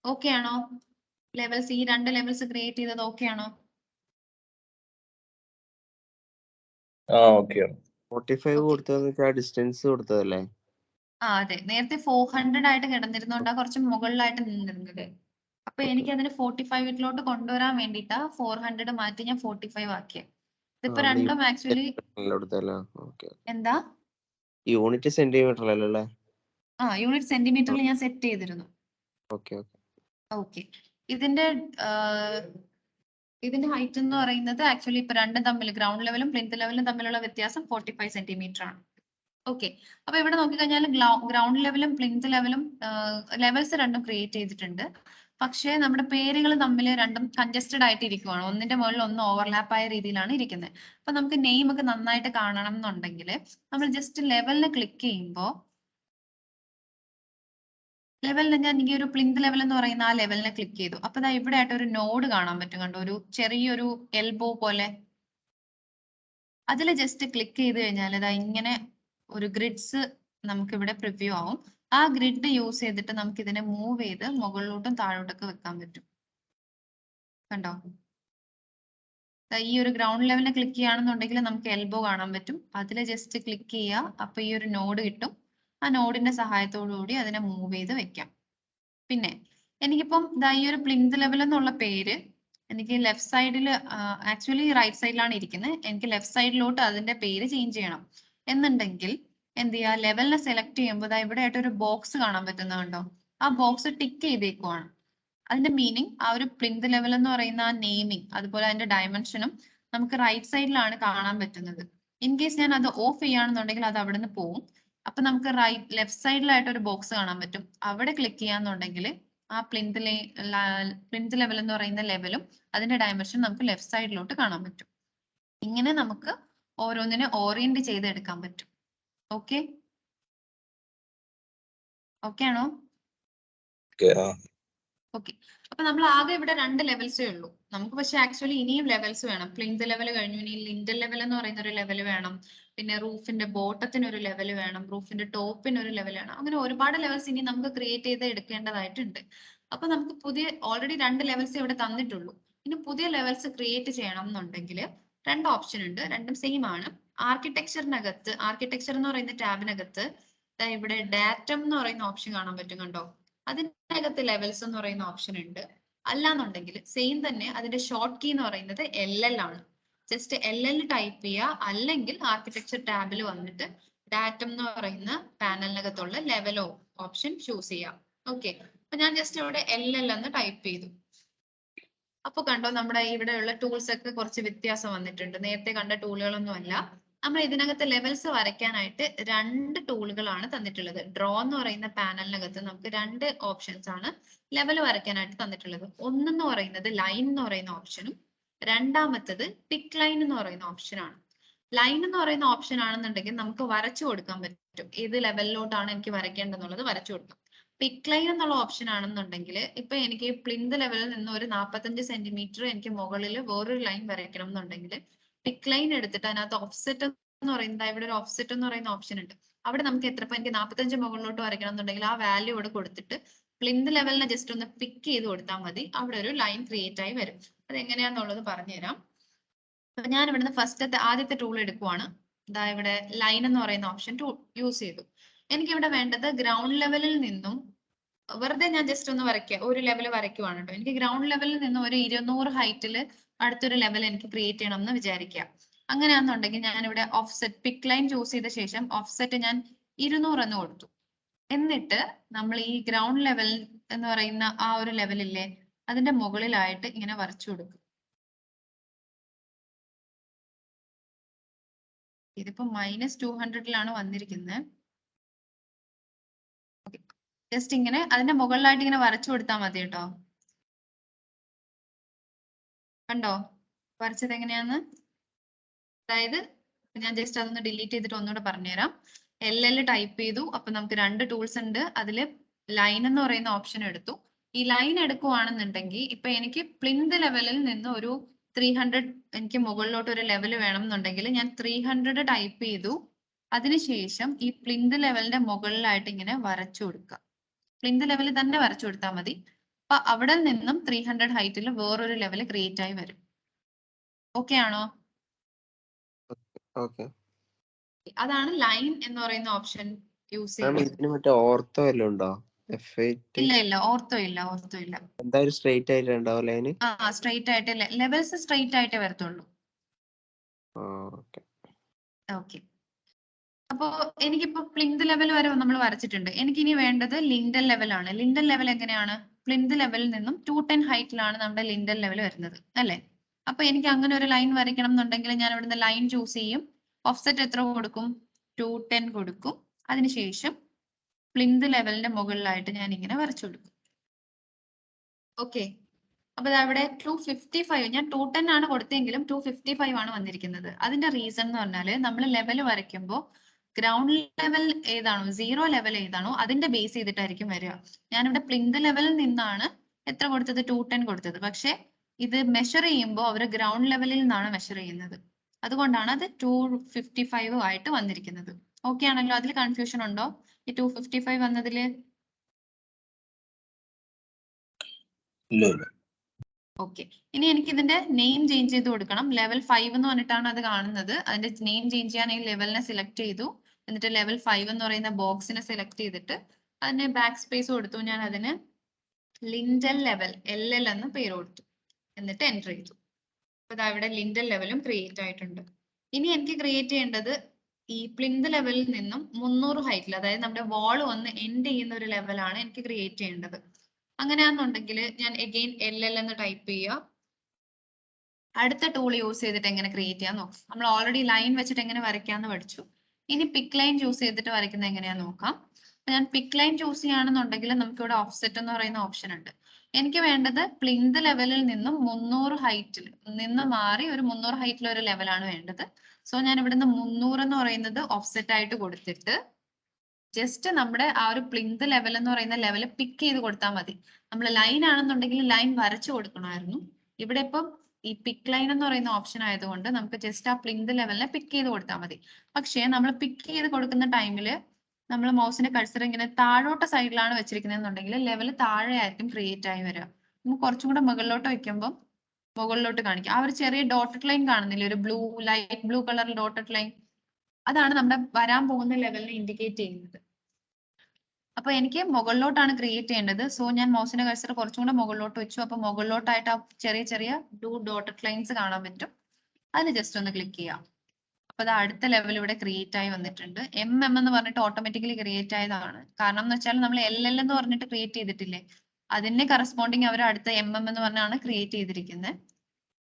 ഓക്കെ ആണോ? ലെവൽസ് ഈ 2 ലെവൽസ് ക്രിയേറ്റ് ചെയ്തത് ഓക്കെ ആണോ? ഓക്കെ 45 കൊടുത്തതെന്ന് വെച്ചാൽ ഡിസ്റ്റൻസ് കൊടുത്തതല്ലേ? അതെ, നേരത്തെ 400 ആയിട്ട് കിടന്നിരുന്നോണ്ടാ കുറച്ച് മുകളിലായിട്ട് നിന്നിരുന്നത്. അപ്പൊ എനിക്ക് അതിന് 45 കൊണ്ടുവരാൻ വേണ്ടിട്ടാ 400 മാറ്റി ഞാൻ 45 ആക്കിയത്. ഇതിപ്പോ രണ്ടും ആക്ച്വലി എന്താ യൂണിറ്റ് സെന്റിമീറ്ററിലല്ലേ? യൂണിറ്റ് സെന്റിമീറ്ററിൽ ഞാൻ സെറ്റ് ചെയ്തിരുന്നു. ഓക്കെ. ഇതിന്റെ ഹൈറ്റ് എന്ന് പറയുന്നത് ആക്ച്വലി ഇപ്പൊ രണ്ടും തമ്മിൽ ഗ്രൗണ്ട് ലെവലും പ്ലിന്ത് ലെവലും തമ്മിലുള്ള വ്യത്യാസം 45 സെന്റിമീറ്റർ ആണ്. ഓക്കെ. അപ്പൊ ഇവിടെ നോക്കിക്കഴിഞ്ഞാൽ ഗ്രൗണ്ട് ലെവലും പ്ലിന്ത് ലെവലും ലെവൽസ് രണ്ടും ക്രിയേറ്റ് ചെയ്തിട്ടുണ്ട്. പക്ഷേ നമ്മുടെ പേരുകൾ തമ്മിൽ രണ്ടും കൺജസ്റ്റഡ് ആയിട്ട് ഇരിക്കുവാണ്. ഒന്നിന്റെ മുകളിൽ ഒന്ന് ഓവർലാപ്പ് ആയ രീതിയിലാണ് ഇരിക്കുന്നത്. അപ്പൊ നമുക്ക് നെയിം ഒക്കെ നന്നായിട്ട് കാണണം എന്നുണ്ടെങ്കിൽ നമ്മൾ ജസ്റ്റ് ലെവലിന് ക്ലിക്ക് ചെയ്യുമ്പോൾ ലെവലിന് ഞാൻ ഈ ഒരു പ്ലിന്ത് ലെവൽ എന്ന് പറയുന്ന ആ ലെവലിനെ ക്ലിക്ക് ചെയ്തു. അപ്പൊ ദാ ഇവിടെ ആയിട്ട് ഒരു നോഡ് കാണാൻ പറ്റും. കണ്ടോ? ഒരു ചെറിയൊരു എൽബോ പോലെ. അതിൽ ജസ്റ്റ് ക്ലിക്ക് ചെയ്ത് കഴിഞ്ഞാൽ ഇതാ ഇങ്ങനെ ഒരു ഗ്രിഡ്സ് നമുക്ക് ഇവിടെ പ്രിവ്യൂ ആവും. ആ ഗ്രിഡ് യൂസ് ചെയ്തിട്ട് നമുക്ക് ഇതിനെ മൂവ് ചെയ്ത് മുകളിലോട്ടും താഴോട്ടൊക്കെ വെക്കാൻ പറ്റും. കണ്ടോ? ഈ ഒരു ഗ്രൗണ്ട് ലെവലിനെ ക്ലിക്ക് ചെയ്യുകയാണെന്നുണ്ടെങ്കിൽ നമുക്ക് എൽബോ കാണാൻ പറ്റും. അതിൽ ജസ്റ്റ് ക്ലിക്ക് ചെയ്യുക. അപ്പൊ ഈ ഒരു നോഡ് കിട്ടും. ആ നോഡിന്റെ സഹായത്തോടു കൂടി അതിനെ മൂവ് ചെയ്ത് വെക്കാം. പിന്നെ എനിക്കിപ്പം ഈ ഒരു പ്ലിന്ത് ലെവൽ എന്നുള്ള പേര് എനിക്ക് ലെഫ്റ്റ് സൈഡിൽ ആക്ച്വലി റൈറ്റ് സൈഡിലാണ് ഇരിക്കുന്നത്. എനിക്ക് ലെഫ്റ്റ് സൈഡിലോട്ട് അതിന്റെ പേര് ചേഞ്ച് ചെയ്യണം എന്നുണ്ടെങ്കിൽ എന്ത് ചെയ്യുക? ലെവലിനെ സെലക്ട് ചെയ്യുമ്പോൾ ഇവിടെ ആയിട്ട് ഒരു ബോക്സ് കാണാൻ പറ്റുന്നുണ്ടോ? ആ ബോക്സ് ടിക്ക് ചെയ്തേക്കുവാണ്. അതിന്റെ മീനിങ് ആ ഒരു പ്ലിന്ത് ലെവൽ എന്ന് പറയുന്ന ആ നെയിമിങ് അതുപോലെ അതിന്റെ ഡയമെൻഷനും നമുക്ക് റൈറ്റ് സൈഡിലാണ് കാണാൻ പറ്റുന്നത്. ഇൻ കേസ് ഞാൻ അത് ഓഫ് ചെയ്യുകയാണെന്നുണ്ടെങ്കിൽ അത് അവിടെ നിന്ന് പോവും. അപ്പൊ നമുക്ക് ലെഫ്റ്റ് സൈഡിലായിട്ട് ഒരു ബോക്സ് കാണാൻ പറ്റും. അവിടെ ക്ലിക്ക് ചെയ്യാന്നുണ്ടെങ്കിൽ ആ പ്ലിന്ത് ലെവൽ എന്ന് പറയുന്ന ലെവലും അതിന്റെ ഡയമെൻഷൻ നമുക്ക് ലെഫ്റ്റ് സൈഡിലോട്ട് കാണാൻ പറ്റും. ഇങ്ങനെ നമുക്ക് ഓരോന്നിനെ ഓറിയന്റ് ചെയ്തെടുക്കാൻ പറ്റും. ഓക്കെ ആണോ? ഓക്കെ. അപ്പൊ നമ്മൾ ആകെ ഇവിടെ 2 ലെവൽസേ ഉള്ളൂ. നമുക്ക് പക്ഷെ ആക്ച്വലി ഇനിയും ലെവൽസ് വേണം. പ്ലിന്ത് ലെവൽ കഴിഞ്ഞു, ഇനി ലിന്റൽ ലെവൽ എന്ന് പറയുന്ന ഒരു ലെവൽ വേണം. പിന്നെ റൂഫിന്റെ ബോട്ടത്തിന് ഒരു ലെവൽ വേണം. റൂഫിന്റെ ടോപ്പിന് ഒരു ലെവൽ വേണം. അങ്ങനെ ഒരുപാട് ലെവൽസ് ഇനി നമുക്ക് ക്രിയേറ്റ് ചെയ്ത് എടുക്കേണ്ടതായിട്ടുണ്ട്. അപ്പൊ നമുക്ക് ഓൾറെഡി 2 ലെവൽസ് ഇവിടെ തന്നിട്ടുള്ളൂ. ഇനി പുതിയ ലെവൽസ് ക്രിയേറ്റ് ചെയ്യണം എന്നുണ്ടെങ്കിൽ 2 ഓപ്ഷൻ ഉണ്ട്. രണ്ടും സെയിം ആണ്. ആർക്കിടെക്ചറിനകത്ത് ആർക്കിടെക്ചർ എന്ന് പറയുന്ന ടാബിനകത്ത് ഇവിടെ ഡാറ്റം എന്ന് പറയുന്ന ഓപ്ഷൻ കാണാൻ പറ്റും. കണ്ടോ? അതിനകത്ത് ലെവൽസ് എന്ന് പറയുന്ന ഓപ്ഷൻ ഉണ്ട്. അല്ലാന്നുണ്ടെങ്കിൽ സെയിം തന്നെ അതിന്റെ ഷോർട്ട് കീ എന്ന് പറയുന്നത് LL ആണ്. ജസ്റ്റ് LL ടൈപ്പ് ചെയ്യുക. അല്ലെങ്കിൽ ആർക്കിടെക്ചർ ടാബിൽ വന്നിട്ട് ഡാറ്റം എന്ന് പറയുന്ന പാനലിനകത്തുള്ള ലെവലോ ഓപ്ഷൻ ചൂസ് ചെയ്യാം. ഓക്കെ. അപ്പൊ ഞാൻ ജസ്റ്റ് ഇവിടെ LL എന്ന് ടൈപ്പ് ചെയ്തു. അപ്പൊ കണ്ടോ, നമ്മുടെ ഇവിടെയുള്ള ടൂൾസ് ഒക്കെ കുറച്ച് വ്യത്യാസം വന്നിട്ടുണ്ട്. നേരത്തെ കണ്ട ടൂളുകളൊന്നും അല്ല. നമ്മൾ ഇതിനകത്ത് ലെവൽസ് വരയ്ക്കാനായിട്ട് 2 ടൂളുകളാണ് തന്നിട്ടുള്ളത്. ഡ്രോ എന്ന് പറയുന്ന പാനലിനകത്ത് നമുക്ക് 2 ഓപ്ഷൻസ് ആണ് ലെവൽ വരയ്ക്കാനായിട്ട് തന്നിട്ടുള്ളത്. ഒന്നെന്ന് പറയുന്നത് ലൈൻ എന്ന് പറയുന്ന ഓപ്ഷനും രണ്ടാമത്തത് പിക്ക് ലൈൻ എന്ന് പറയുന്ന ഓപ്ഷനാണ്. ലൈൻ എന്ന് പറയുന്ന ഓപ്ഷൻ ആണെന്നുണ്ടെങ്കിൽ നമുക്ക് വരച്ചു കൊടുക്കാൻ പറ്റും. ഏത് ലെവലിലോട്ടാണ് എനിക്ക് വരയ്ക്കേണ്ടതെന്നുള്ളത് വരച്ചു കൊടുക്കാം. പിക്ക് ലൈൻ എന്നുള്ള ഓപ്ഷൻ ആണെന്നുണ്ടെങ്കിൽ ഇപ്പൊ എനിക്ക് പ്ലിന്ത് ലെവലിൽ നിന്ന് ഒരു 45 സെന്റിമീറ്റർ എനിക്ക് മുകളിൽ വേറൊരു ലൈൻ വരയ്ക്കണം എന്നുണ്ടെങ്കിൽ പിക്ക് ലൈൻ എടുത്തിട്ട് അതിനകത്ത് ഓഫ്സെറ്റ് എന്ന് പറയുന്നത് ഇവിടെ ഒരു ഓഫ്സെറ്റ് എന്ന് പറയുന്ന ഓപ്ഷൻ ഉണ്ട്. അവിടെ നമുക്ക് എനിക്ക് 45 മുകളിലോട്ട് വരയ്ക്കണം എന്നുണ്ടെങ്കിൽ ആ വാല്യൂ ഇവിടെ കൊടുത്തിട്ട് പ്ലിന്ത് ലെവലിനെ ജസ്റ്റ് ഒന്ന് പിക്ക് ചെയ്ത് കൊടുത്താൽ മതി. അവിടെ ഒരു ലൈൻ ക്രിയേറ്റ് ആയി വരും. അത് എങ്ങനെയാന്നുള്ളത് പറഞ്ഞുതരാം. അപ്പൊ ഞാൻ ഇവിടുന്ന് ആദ്യത്തെ ടൂൾ എടുക്കുവാണ്. ഇവിടെ ലൈൻ എന്ന് പറയുന്ന ഓപ്ഷൻ യൂസ് ചെയ്തു. എനിക്ക് ഇവിടെ വേണ്ടത് ഗ്രൗണ്ട് ലെവലിൽ നിന്നും വെറുതെ ഞാൻ ജസ്റ്റ് ഒന്ന് വരയ്ക്കുക, ഒരു ലെവൽ വരയ്ക്കുവാണ് കേട്ടോ. എനിക്ക് ഗ്രൗണ്ട് ലെവലിൽ നിന്നും ഒരു 200 ഹൈറ്റിൽ അടുത്തൊരു ലെവൽ എനിക്ക് ക്രിയേറ്റ് ചെയ്യണം എന്ന് വിചാരിക്കുക. അങ്ങനെയാണെന്നുണ്ടെങ്കിൽ ഞാൻ ഇവിടെ ഓഫ്സെറ്റ് പിക്ക് ലൈൻ ചൂസ് ചെയ്ത ശേഷം ഓഫ്സെറ്റ് ഞാൻ 200 എന്ന് കൊടുത്തു. എന്നിട്ട് നമ്മൾ ഈ ഗ്രൗണ്ട് ലെവൽ എന്ന് പറയുന്ന ആ ഒരു ലെവലില്ലേ അതിന്റെ മുകളിലായിട്ട് ഇങ്ങനെ വരച്ചു കൊടുക്കും. ഇതിപ്പോ -200 വന്നിരിക്കുന്നത്. ജസ്റ്റ് ഇങ്ങനെ അതിന്റെ മുകളിലായിട്ട് ഇങ്ങനെ വരച്ചു കൊടുത്താൽ മതി കേട്ടോ. കണ്ടോ വരച്ചത് എങ്ങനെയാന്ന്? അതായത് ഞാൻ ജസ്റ്റ് അതൊന്ന് ഡിലീറ്റ് ചെയ്തിട്ട് ഒന്നുകൂടെ പറഞ്ഞുതരാം. LL ടൈപ്പ് ചെയ്തു. അപ്പൊ നമുക്ക് 2 ടൂൾസ് ഉണ്ട്. അതില് ലൈൻ എന്ന് പറയുന്ന ഓപ്ഷൻ എടുത്തു. ഈ ലൈൻ എടുക്കുവാണെന്നുണ്ടെങ്കിൽ ഇപ്പൊ എനിക്ക് പ്ലിന്ത് ലെവലിൽ നിന്ന് ഒരു 300 എനിക്ക് മുകളിലോട്ട് ഒരു ലെവൽ വേണം എന്നുണ്ടെങ്കിൽ ഞാൻ 300 ടൈപ്പ് ചെയ്തു. അതിനുശേഷം ഈ പ്ലിന്ത് ലെവലിന്റെ മുകളിലായിട്ട് ഇങ്ങനെ വരച്ചു കൊടുക്കുക. പ്ലിന്ത് ലെവലിൽ തന്നെ വരച്ചു കൊടുത്താൽ മതി. അപ്പൊ അവിടെ നിന്നും 300 ഹൈറ്റിൽ വേറൊരു ലെവൽ ക്രിയേറ്റ് ആയി വരും. ഓക്കെ ആണോ? ഓക്കെ. അതാണ് ലൈൻ എന്ന് പറയുന്ന ഓപ്ഷൻ യൂസ് മാം ചെയ്യുന്നത്. ഇതിന് മറ്റേ ഓർത്തോ വല്ലതും ഉണ്ടോ? F8 ഇല്ല ഓർത്തോ ഇല്ല. എന്തായാലും സ്ട്രെയിറ്റ് ആയിട്ട് ഉണ്ടാവും ലൈന്. സ്ട്രെയിറ്റ് ആയിട്ട് ലെവൽസ് സ്ട്രെയിറ്റ് ആയിട്ടേ വരത്തുള്ളൂ. ഓക്കെ. ഓക്കെ. അപ്പോ എനിക്കിപ്പോ പ്ലിന്ത് ലെവൽ വരെ നമ്മൾ വരച്ചിട്ടുണ്ട്. എനിക്കിനി വേണ്ടത് ലിൻഡൽ ലെവൽ ആണ്. ലിൻഡൽ ലെവൽ എങ്ങനെയാണ്? പ്ലിന്ത് ലെവലിൽ നിന്നും 210 ഹൈറ്റിലാണ് നമ്മുടെ ലിൻഡൽ ലെവൽ വരുന്നത് അല്ലെ? അപ്പൊ എനിക്ക് അങ്ങനെ ഒരു ലൈൻ വരയ്ക്കണം എന്നുണ്ടെങ്കിൽ ഞാൻ ഇവിടുന്ന് ലൈൻ ചൂസ് ചെയ്യും. ഓഫ്സെറ്റ് എത്ര കൊടുക്കും? 210 കൊടുക്കും. അതിനുശേഷം പ്ലിന്ത് ലെവലിന്റെ മുകളിലായിട്ട് ഞാൻ ഇങ്ങനെ വരച്ചു കൊടുക്കും. ഓക്കെ. അപ്പൊ അവിടെ 255 ഞാൻ 210 ആണ് കൊടുത്തെങ്കിലും 255 ആണ് വന്നിരിക്കുന്നത്. അതിന്റെ റീസൺ എന്ന് പറഞ്ഞാല് നമ്മൾ ലെവൽ വരയ്ക്കുമ്പോൾ ഗ്രൗണ്ട് ലെവൽ ഏതാണോ 0 ലെവൽ ഏതാണോ അതിന്റെ ബേസ് ചെയ്തിട്ടായിരിക്കും വരിക. ഞാനിവിടെ പ്ലിന്ത് ലെവലിൽ നിന്നാണ് എത്ര കൊടുത്തത്? 210 കൊടുത്തത്. പക്ഷെ ഇത് മെഷർ ചെയ്യുമ്പോൾ അവർ ഗ്രൗണ്ട് ലെവലിൽ നിന്നാണ് മെഷർ ചെയ്യുന്നത്. അതുകൊണ്ടാണ് അത് 255 ആയിട്ട് വന്നിരിക്കുന്നത്. ഓക്കെ ആണല്ലോ? അതിൽ കൺഫ്യൂഷൻ ഉണ്ടോ ഈ 255 വന്നതില്? ഓക്കെ. ഇനി എനിക്ക് ഇതിന്റെ നെയിം ചേഞ്ച് ചെയ്ത് കൊടുക്കണം. ലെവൽ 5 എന്ന് പറഞ്ഞിട്ടാണ് അത് കാണുന്നത്. അതിന്റെ നെയിം ചേഞ്ച് ചെയ്യാൻ ഈ ലെവലിനെ സെലക്ട് ചെയ്തു. എന്നിട്ട് ലെവൽ 5 എന്ന് പറയുന്ന ബോക്സിനെ സെലക്ട് ചെയ്തിട്ട് അതിന് ബാക്ക് സ്പേസ് കൊടുത്തു. ഞാൻ അതിന് ലിൻഡൽ ലെവൽ LL എന്ന് പേര് കൊടുത്തു. എന്നിട്ട് എൻ്റർ ചെയ്തു. അപ്പൊ ഇവിടെ ലിൻഡൽ ലെവലും ക്രിയേറ്റ് ആയിട്ടുണ്ട്. ഇനി എനിക്ക് ക്രിയേറ്റ് ചെയ്യേണ്ടത് ഈ പ്ലിന്ത് ലെവലിൽ നിന്നും 300 ഹൈറ്റിൽ, അതായത് നമ്മുടെ വാൾ വന്ന് എൻഡ് ചെയ്യുന്ന ഒരു ലെവലാണ് എനിക്ക് ക്രിയേറ്റ് ചെയ്യേണ്ടത്. അങ്ങനെയാണെന്നുണ്ടെങ്കിൽ ഞാൻ എഗെയിൻ LL എന്ന് ടൈപ്പ് ചെയ്യുക. അടുത്ത ടൂൾ യൂസ് ചെയ്തിട്ട് എങ്ങനെ ക്രിയേറ്റ് ചെയ്യാൻ നോക്കാം. നമ്മൾ ഓൾറെഡി ലൈൻ വെച്ചിട്ട് എങ്ങനെ വരയ്ക്കാന്ന് പഠിച്ചു. ഇനി പിക്ക് ലൈൻ ചൂസ് ചെയ്തിട്ട് വരയ്ക്കുന്നത് എങ്ങനെയാന്ന് നോക്കാം. ഞാൻ പിക്ക് ലൈൻ ചൂസ് ചെയ്യുകയാണെന്നുണ്ടെങ്കിൽ നമുക്ക് ഇവിടെ ഓഫ്സെറ്റ് എന്ന് പറയുന്ന ഓപ്ഷൻ ഉണ്ട്. എനിക്ക് വേണ്ടത് പ്ലിന്ത് ലെവലിൽ നിന്നും 300 ഹൈറ്റിൽ നിന്ന് മാറി ഒരു 300 ഹൈറ്റിൽ ഒരു ലെവലാണ് വേണ്ടത്. സോ ഞാൻ ഇവിടുന്ന് 300 എന്ന് പറയുന്നത് ഓഫ്സെറ്റ് ആയിട്ട് കൊടുത്തിട്ട് ജസ്റ്റ് നമ്മുടെ ആ ഒരു പ്ലിന്ത് ലെവൽ എന്ന് പറയുന്ന ലെവൽ പിക്ക് ചെയ്ത് കൊടുത്താൽ മതി. നമ്മൾ ലൈൻ ആണെന്നുണ്ടെങ്കിൽ ലൈൻ വരച്ചു കൊടുക്കണമായിരുന്നു. ഇവിടെ ഇപ്പം ഈ പിക്ക് ലൈൻ എന്ന് പറയുന്ന ഓപ്ഷൻ ആയതുകൊണ്ട് നമുക്ക് ജസ്റ്റ് ആ പ്ലിന്ത് ലെവലിനെ പിക്ക് ചെയ്ത് കൊടുത്താൽ മതി. പക്ഷേ നമ്മൾ പിക്ക് ചെയ്ത് കൊടുക്കുന്ന ടൈമിൽ നമ്മൾ മൗസിന്റെ കഴ്സർ ഇങ്ങനെ താഴോട്ട് സൈഡിലാണ് വെച്ചിരിക്കുന്നതെന്നുണ്ടെങ്കിൽ ലെവൽ താഴെ ആയിരിക്കും ക്രിയേറ്റ് ആയി വരിക. നമുക്ക് കുറച്ചും കൂടെ മുകളിലോട്ട് വെക്കുമ്പോൾ മുകളിലോട്ട് കാണിക്കും. ആ ഒരു ചെറിയ ഡോട്ടഡ് ലൈൻ കാണുന്നില്ലേ, ഒരു blue light blue colour dotted line, അതാണ് നമ്മുടെ വരാൻ പോകുന്ന ലെവലിനെ ഇൻഡിക്കേറ്റ് ചെയ്യുന്നത്. അപ്പൊ എനിക്ക് മുകളിലോട്ടാണ് ക്രിയേറ്റ് ചെയ്യേണ്ടത്. സോ ഞാൻ മൗസിന്റെ കഴ്സർ കുറച്ചും കൂടെ മുകളിലോട്ട് വെച്ചു. അപ്പൊ മുകളിലോട്ടായിട്ട് ആ ചെറിയ ചെറിയ ബ്ലൂ ഡോട്ടഡ് ലൈൻസ് കാണാൻ പറ്റും. അതിൽ ജസ്റ്റ് ഒന്ന് ക്ലിക്ക് ചെയ്യാം. അപ്പൊ അത് അടുത്ത ലെവൽ ഇവിടെ ക്രിയേറ്റ് ആയി വന്നിട്ടുണ്ട്. MM എന്ന് പറഞ്ഞിട്ട് ഓട്ടോമാറ്റിക്കലി ക്രിയേറ്റ് ആയതാണ്. കാരണം എന്ന് വെച്ചാൽ നമ്മൾ LL എന്ന് പറഞ്ഞിട്ട് ക്രിയേറ്റ് ചെയ്തിട്ടില്ലേ, അതിന്റെ കറസ്പോണ്ടിങ് അവർ അടുത്ത MM എന്ന് പറഞ്ഞാണ് ക്രിയേറ്റ് ചെയ്തിരിക്കുന്നത്.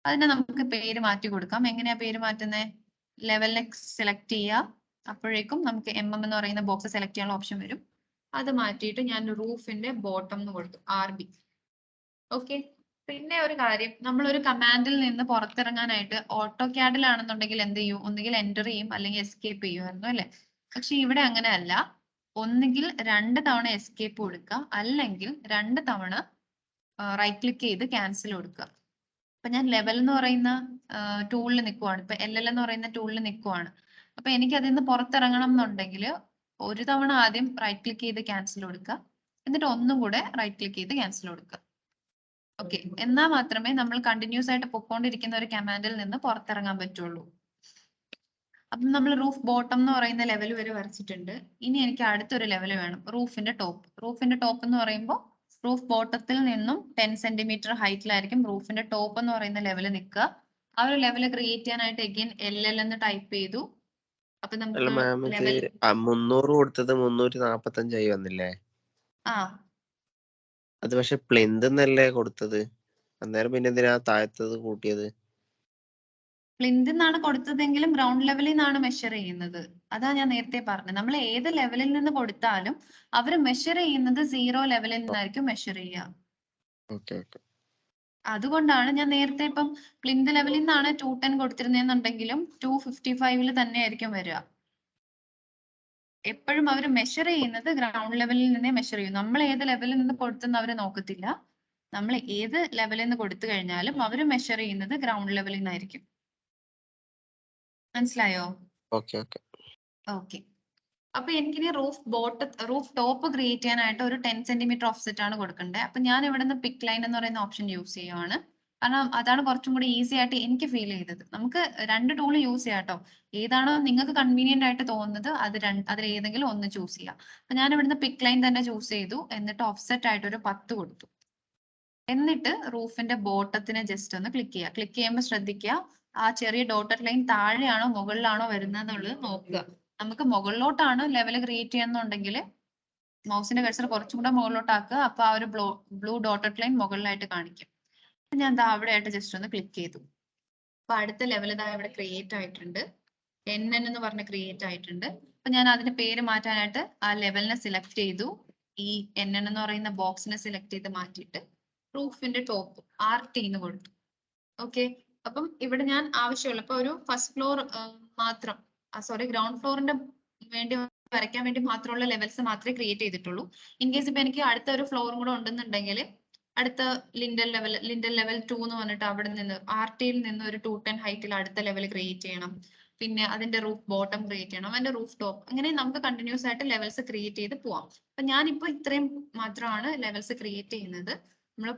അതിനെ നമുക്ക് പേര് മാറ്റി കൊടുക്കാം. എങ്ങനെയാ പേര് മാറ്റുന്നത്? ലെവലിനെ സെലക്ട് ചെയ്യുക. അപ്പോഴേക്കും നമുക്ക് MM എന്ന് പറയുന്ന ബോക്സ് സെലക്ട് ചെയ്യാനുള്ള ഓപ്ഷൻ വരും. അത് മാറ്റിയിട്ട് ഞാൻ റൂഫിന്റെ ബോട്ടം എന്ന് കൊടുത്തു RB. ഓക്കെ. പിന്നെ ഒരു കാര്യം, നമ്മൾ ഒരു കമാൻഡിൽ നിന്ന് പുറത്തിറങ്ങാനായിട്ട് ഓട്ടോക്യാഡിലാണെന്നുണ്ടെങ്കിൽ എന്ത് ചെയ്യും? ഒന്നുകിൽ എൻ്റർ ചെയ്യും അല്ലെങ്കിൽ എസ്കേപ്പ് ചെയ്യുമായിരുന്നു അല്ലെ? പക്ഷെ ഇവിടെ അങ്ങനെയല്ല. ഒന്നുകിൽ 2 തവണ എസ്കേപ്പ് കൊടുക്കുക, അല്ലെങ്കിൽ 2 തവണ റൈറ്റ് ക്ലിക്ക് ചെയ്ത് ക്യാൻസൽ കൊടുക്കുക. അപ്പൊ ഞാൻ ലെവൽ എന്ന് പറയുന്ന ടൂളിൽ നിൽക്കുവാണ്. ഇപ്പൊ LL എന്ന് പറയുന്ന ടൂളിൽ നിൽക്കുവാണ്. അപ്പൊ എനിക്ക് അതിൽ നിന്ന് പുറത്തിറങ്ങണം എന്നുണ്ടെങ്കിൽ ഒരു തവണ ആദ്യം റൈറ്റ് ക്ലിക്ക് ചെയ്ത് ക്യാൻസൽ കൊടുക്കുക, എന്നിട്ട് ഒന്നും കൂടെ റൈറ്റ് ക്ലിക്ക് ചെയ്ത് ക്യാൻസൽ കൊടുക്കുക. ഓക്കെ. എന്നാൽ മാത്രമേ നമ്മൾ കണ്ടിന്യൂസ് ആയിട്ട് പൊക്കോണ്ടിരിക്കുന്ന ഒരു കമാൻഡിൽ നിന്ന് പുറത്തിറങ്ങാൻ പറ്റുള്ളൂ. അപ്പം നമ്മൾ റൂഫ് ബോട്ടം എന്ന് പറയുന്ന ലെവൽ വരെ വരച്ചിട്ടുണ്ട്. ഇനി എനിക്ക് അടുത്തൊരു ലെവൽ വേണം, റൂഫിന്റെ ടോപ്പ്. റൂഫിന്റെ ടോപ്പ് എന്ന് പറയുമ്പോൾ റൂഫ് ബോട്ടത്തിൽ നിന്നും 10 സെന്റിമീറ്റർ ഹൈറ്റിലായിരിക്കും റൂഫിന്റെ ടോപ്പ് എന്ന് പറയുന്ന ലെവൽ നിൽക്കുക. ആ ഒരു ലെവൽ ക്രിയേറ്റ് ചെയ്യാനായിട്ട് എഗെയിൻ LL എന്ന് ടൈപ്പ് ചെയ്തു. അപ്പൊ നമുക്ക് ലെവൽ 300 കൊടുത്തത് 345 ആയി വന്നില്ലേ? ആ അത് പക്ഷെ പ്ലിന്ത് എന്നല്ലേ കൊടുത്തത്? അന്നേരം പിന്നെ എന്തിനാ താഴത്തത് കൂട്ടിയത്? പ്ലിന്ത് നിന്നാണ് കൊടുത്തതെങ്കിലും ഗ്രൗണ്ട് ലെവലിൽ നിന്നാണ് മെഷർ ചെയ്യുന്നത്. അതാ ഞാൻ നേരത്തെ പറഞ്ഞത്. നമ്മൾ ഏത് ലെവലിൽ നിന്ന് കൊടുത്താലും അവർ മെഷർ ചെയ്യുന്നത് 0 ലെവലിൽ നിന്നായിരിക്കും മെഷർ ചെയ്യുക. Okay okay. അതുകൊണ്ടാണ് ഞാൻ നേരത്തെ ഇപ്പം പ്ലിന്ത് ലെവലിൽ നിന്നാണ് 210 കൊടുത്തിരുന്നെന്നുണ്ടെങ്കിലും 255 തന്നെ ആയിരിക്കും വരിക. എപ്പോഴും അവർ മെഷർ ചെയ്യുന്നത് ഗ്രൗണ്ട് ലെവലിൽ നിന്നേ മെഷർ ചെയ്യും. നമ്മൾ ഏത് ലെവലിൽ നിന്ന് കൊടുത്തെന്ന് അവർ നോക്കത്തില്ല. നമ്മൾ ഏത് ലെവലിൽ നിന്ന് കൊടുത്തു കഴിഞ്ഞാലും അവർ മെഷർ ചെയ്യുന്നത് ഗ്രൗണ്ട് ലെവലിൽ നിന്നായിരിക്കും. മനസ്സിലായോ? Okay okay. ഓക്കെ. അപ്പൊ എനിക്കിനി റൂഫ് ടോപ്പ് ക്രിയേറ്റ് ചെയ്യാനായിട്ട് ഒരു 10 സെന്റിമീറ്റർ ഓഫ്സെറ്റ് ആണ് കൊടുക്കേണ്ടത്. അപ്പൊ ഞാൻ ഇവിടെ നിന്ന് പിക്ക് ലൈൻ എന്ന് പറയുന്ന ഓപ്ഷൻ യൂസ് ചെയ്യുവാണ്. കാരണം അതാണ് കുറച്ചും കൂടി ഈസി ആയിട്ട് എനിക്ക് ഫീൽ ചെയ്തത്. നമുക്ക് 2 ടൂൾ യൂസ് ചെയ്യാം കേട്ടോ. ഏതാണോ നിങ്ങൾക്ക് കൺവീനിയന്റ് ആയിട്ട് തോന്നുന്നത് അതിൽ ഏതെങ്കിലും ഒന്ന് ചൂസ് ചെയ്യാം. അപ്പൊ ഞാൻ ഇവിടുന്ന് പിക്ക് ലൈൻ തന്നെ ചൂസ് ചെയ്തു. എന്നിട്ട് ഓഫ്സെറ്റ് ആയിട്ട് ഒരു 10 കൊടുത്തു. എന്നിട്ട് റൂഫിന്റെ ബോട്ടത്തിനെ ജസ്റ്റ് ഒന്ന് ക്ലിക്ക് ചെയ്യുക. ക്ലിക്ക് ചെയ്യുമ്പോൾ ശ്രദ്ധിക്കുക, ആ ചെറിയ ഡോട്ടഡ് ലൈൻ താഴെയാണോ മുകളിലാണോ വരുന്നതെന്നുള്ളത് നോക്കുക. നമുക്ക് മുകളിലോട്ടാണ് ലെവൽ ക്രിയേറ്റ് ചെയ്യുന്നുണ്ടെങ്കിൽ മൗസിന്റെ കഴ്സർ കുറച്ചും കൂടെ മുകളിലോട്ടാക്കുക. അപ്പൊ ആ ഒരു ബ്ലൂ ഡോട്ടഡ് ലൈൻ മുകളിലായിട്ട് കാണിക്കും. ഞാൻ ദാ അവിടെ ആയിട്ട് ജസ്റ്റ് ഒന്ന് ക്ലിക്ക് ചെയ്തു. അപ്പൊ അടുത്ത ലെവൽ ഇതാ ഇവിടെ ക്രിയേറ്റ് ആയിട്ടുണ്ട്. NN എന്ന് പറഞ്ഞ് ക്രിയേറ്റ് ആയിട്ടുണ്ട്. അപ്പൊ ഞാൻ അതിന്റെ പേര് മാറ്റാനായിട്ട് ആ ലെവലിനെ സെലക്ട് ചെയ്തു. ഈ NN എന്ന് പറയുന്ന ബോക്സിനെ സെലക്ട് ചെയ്ത് മാറ്റിയിട്ട് റൂഫിന്റെ ടോപ്പ് RT എന്ന് കൊടുത്തു. ഓക്കെ. അപ്പം ഇവിടെ ഞാൻ ആവശ്യമുള്ളപ്പോ ഒരു ഫസ്റ്റ് ഫ്ലോർ മാത്രം, ഗ്രൗണ്ട് ഫ്ലോറിന്റെ വേണ്ടി വരയ്ക്കാൻ വേണ്ടി മാത്രമുള്ള ലെവൽസ് മാത്രമേ ക്രിയേറ്റ് ചെയ്തിട്ടുള്ളൂ. ഇൻ കേസ് ഇപ്പൊ എനിക്ക് അടുത്ത ഒരു ഫ്ലോറും കൂടെ ഉണ്ടെന്നുണ്ടെങ്കിൽ അടുത്ത ലിൻഡൽ ലെവൽ 2 എന്ന് പറഞ്ഞിട്ട് അവിടെ നിന്ന് RTയിൽ നിന്ന് ഒരു 210 ഹൈറ്റിൽ അടുത്ത ലെവൽ ക്രിയേറ്റ് ചെയ്യണം. പിന്നെ അതിന്റെ റൂഫ് ബോട്ടം ക്രിയേറ്റ് ചെയ്യണം, അതിന്റെ റൂഫ് ടോപ്പ്, അങ്ങനെ നമുക്ക് കണ്ടിന്യൂസ് ആയിട്ട് ലെവൽസ് ക്രിയേറ്റ് ചെയ്ത് പോവാം. അപ്പൊ ഞാനിപ്പോ ഇത്രയും മാത്രമാണ് ലെവൽസ് ക്രിയേറ്റ് ചെയ്യുന്നത്. നമ്മൾ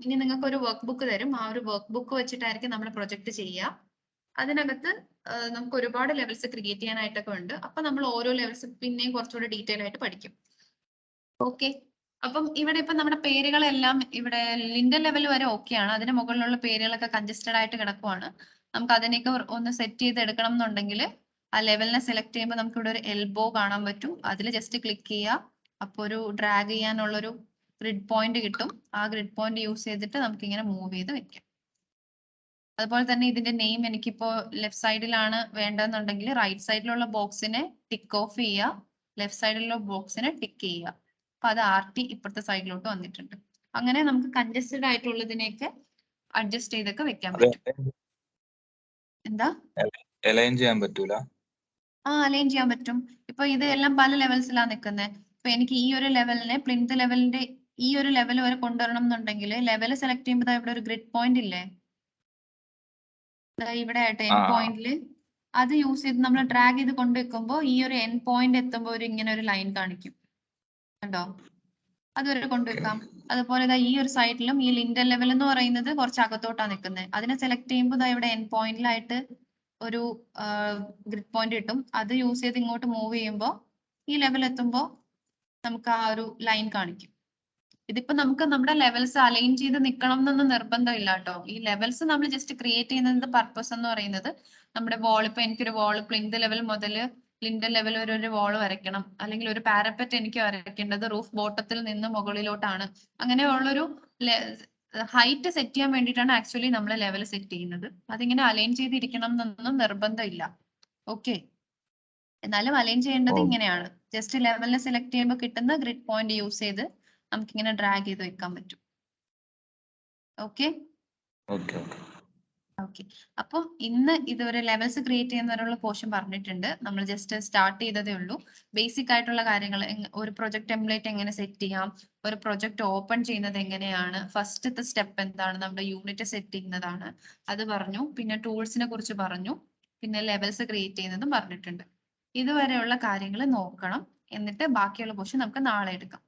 ഇനി നിങ്ങൾക്ക് ഒരു വർക്ക് ബുക്ക് തരും. ആ ഒരു വർക്ക് ബുക്ക് വെച്ചിട്ടായിരിക്കും നമ്മൾ പ്രൊജക്ട് ചെയ്യുക. അതിനകത്ത് നമുക്ക് ഒരുപാട് ലെവൽസ് ക്രിയേറ്റ് ചെയ്യാനായിട്ടൊക്കെ ഉണ്ട്. അപ്പൊ നമ്മൾ ഓരോ ലെവൽസ് പിന്നെയും കുറച്ചുകൂടി ഡീറ്റെയിൽ ആയിട്ട് പഠിക്കും. ഓക്കെ. അപ്പം ഇവിടെ ഇപ്പൊ നമ്മുടെ പേരുകളെല്ലാം ഇവിടെ ലിൻഡൽ ലെവൽ വരെ ഓക്കെയാണ്. അതിന് മുകളിലുള്ള പേരുകളൊക്കെ കൺജസ്റ്റഡ് ആയിട്ട് കിടക്കുവാണ്. നമുക്ക് അതിനെയൊക്കെ ഒന്ന് സെറ്റ് ചെയ്ത് എടുക്കണം എന്നുണ്ടെങ്കിൽ ആ ലെവലിനെ സെലക്ട് ചെയ്യുമ്പോൾ നമുക്ക് ഇവിടെ ഒരു എൽബോ കാണാൻ പറ്റും. അതിൽ ജസ്റ്റ് ക്ലിക്ക് ചെയ്യുക. അപ്പോൾ ഒരു ഡ്രാഗ് ചെയ്യാനുള്ളൊരു ഗ്രിഡ് പോയിന്റ് കിട്ടും. ആ ഗ്രിഡ് പോയിന്റ് യൂസ് ചെയ്തിട്ട് നമുക്ക് ഇങ്ങനെ മൂവ് ചെയ്ത് വെക്കാം. അതുപോലെ തന്നെ ഇതിന്റെ നെയിം എനിക്കിപ്പോ ലെഫ്റ്റ് സൈഡിലാണ് വേണ്ടതെന്നുണ്ടെങ്കിൽ റൈറ്റ് സൈഡിലുള്ള ബോക്സിനെ ടിക്ക് ഓഫ് ചെയ്യുക, ലെഫ്റ്റ് സൈഡിലുള്ള ബോക്സിനെ ടിക്ക് ചെയ്യുക. അപ്പൊ അത് RT ഇപ്പുറത്തെ സൈഡിലോട്ട് വന്നിട്ടുണ്ട്. അങ്ങനെ നമുക്ക് കൺജസ്റ്റഡ് ആയിട്ടുള്ളതിനെയൊക്കെ അഡ്ജസ്റ്റ് ചെയ്തൊക്കെ വെക്കാൻ പറ്റും. എന്താ അലൈൻ ചെയ്യാൻ പറ്റൂല? അലൈൻ ചെയ്യാൻ പറ്റും. ഇപ്പൊ ഇത് എല്ലാം പല ലെവൽസിലാണ് നിൽക്കുന്നത്. ഇപ്പൊ എനിക്ക് ഈ ഒരു ലെവലിനെ പ്ലിന്ത് ലെവലിന്റെ ഈ ഒരു ലെവൽ വരെ കൊണ്ടുവരണം എന്നുണ്ടെങ്കിൽ ലെവൽ സെലക്ട് ചെയ്യുമ്പോൾ ഇവിടെ ഒരു ഗ്രിഡ് പോയിന്റ് ഇല്ലേ, ഇവിടെ ആയിട്ട് എൻ പോയിന്റിൽ അത് യൂസ് ചെയ്ത് നമ്മൾ ഡ്രാഗ് ചെയ്ത് കൊണ്ടുവെക്കുമ്പോൾ ഈ ഒരു എൻ പോയിന്റ് എത്തുമ്പോൾ ഒരു ഇങ്ങനെ ഒരു ലൈൻ കാണിക്കും കണ്ടോ, അതുവരെ കൊണ്ടുവെക്കാം. അതുപോലെ ഈ ഒരു സൈഡിലും ഈ ലിൻഡൽ ലെവൽ എന്ന് പറയുന്നത് കുറച്ച് അകത്തോട്ടാണ് നിൽക്കുന്നത്. അതിനെ സെലക്ട് ചെയ്യുമ്പോൾ ഇവിടെ എൻ പോയിന്റിലായിട്ട് ഒരു ഗ്രിഡ് പോയിന്റ് കിട്ടും. അത് യൂസ് ചെയ്ത് ഇങ്ങോട്ട് മൂവ് ചെയ്യുമ്പോൾ ഈ ലെവൽ എത്തുമ്പോൾ നമുക്ക് ആ ഒരു ലൈൻ കാണിക്കും. ഇതിപ്പോ നമുക്ക് നമ്മുടെ ലെവൽസ് അലൈൻ ചെയ്ത് നിൽക്കണം എന്നൊന്നും നിർബന്ധമില്ല കേട്ടോ. ഈ ലെവൽസ് നമ്മൾ ജസ്റ്റ് ക്രിയേറ്റ് ചെയ്യുന്നതിന്റെ പർപ്പസ് എന്ന് പറയുന്നത് നമ്മുടെ വാൾ, ഇപ്പൊ എനിക്കൊരു വാൾ പ്ലിന്ത് ലെവൽ മുതൽ ലിൻഡൽ ലെവൽ വരെ ഒരു വാൾ വരയ്ക്കണം, അല്ലെങ്കിൽ ഒരു പാരപ്പറ്റ് എനിക്ക് വരയ്ക്കേണ്ടത് റൂഫ് ബോട്ടത്തിൽ നിന്ന് മുകളിലോട്ടാണ്, അങ്ങനെയുള്ളൊരു ഹൈറ്റ് സെറ്റ് ചെയ്യാൻ വേണ്ടിയിട്ടാണ് ആക്ച്വലി നമ്മൾ ലെവൽ സെറ്റ് ചെയ്യുന്നത്. അതിങ്ങനെ അലൈൻ ചെയ്തിരിക്കണം എന്നൊന്നും നിർബന്ധമില്ല. ഓക്കെ. എന്നാലും അലൈൻ ചെയ്യേണ്ടത് ഇങ്ങനെയാണ്. ജസ്റ്റ് ലെവലിനെ സെലക്ട് ചെയ്യുമ്പോൾ കിട്ടുന്ന ഗ്രിഡ് പോയിന്റ് യൂസ് ചെയ്ത് നമുക്ക് ഇങ്ങനെ ഡ്രാഗ് ചെയ്ത് വെക്കാൻ പറ്റും. ഓക്കെ. ഓക്കെ. അപ്പം ഇന്ന് ഇതുവരെ ലെവൽസ് ക്രിയേറ്റ് ചെയ്യുന്നവരുള്ള പോർഷൻ പറഞ്ഞിട്ടുണ്ട്. നമ്മൾ ജസ്റ്റ് സ്റ്റാർട്ട് ചെയ്തതേ ഉള്ളൂ. ബേസിക് ആയിട്ടുള്ള കാര്യങ്ങൾ, ഒരു പ്രൊജക്ട് ടെംപ്ലേറ്റ് എങ്ങനെ സെറ്റ് ചെയ്യാം, ഒരു പ്രൊജക്ട് ഓപ്പൺ ചെയ്യുന്നത് എങ്ങനെയാണ്, ഫസ്റ്റത്തെ സ്റ്റെപ്പ് എന്താണ്, നമ്മുടെ യൂണിറ്റ് സെറ്റ് ചെയ്യുന്നതാണ്, അത് പറഞ്ഞു. പിന്നെ ടൂൾസിനെ കുറിച്ച് പറഞ്ഞു. പിന്നെ ലെവൽസ് ക്രിയേറ്റ് ചെയ്യുന്നതും പറഞ്ഞിട്ടുണ്ട്. ഇതുവരെയുള്ള കാര്യങ്ങൾ നോക്കണം. എന്നിട്ട് ബാക്കിയുള്ള പോർഷൻ നമുക്ക് നാളെ എടുക്കാം.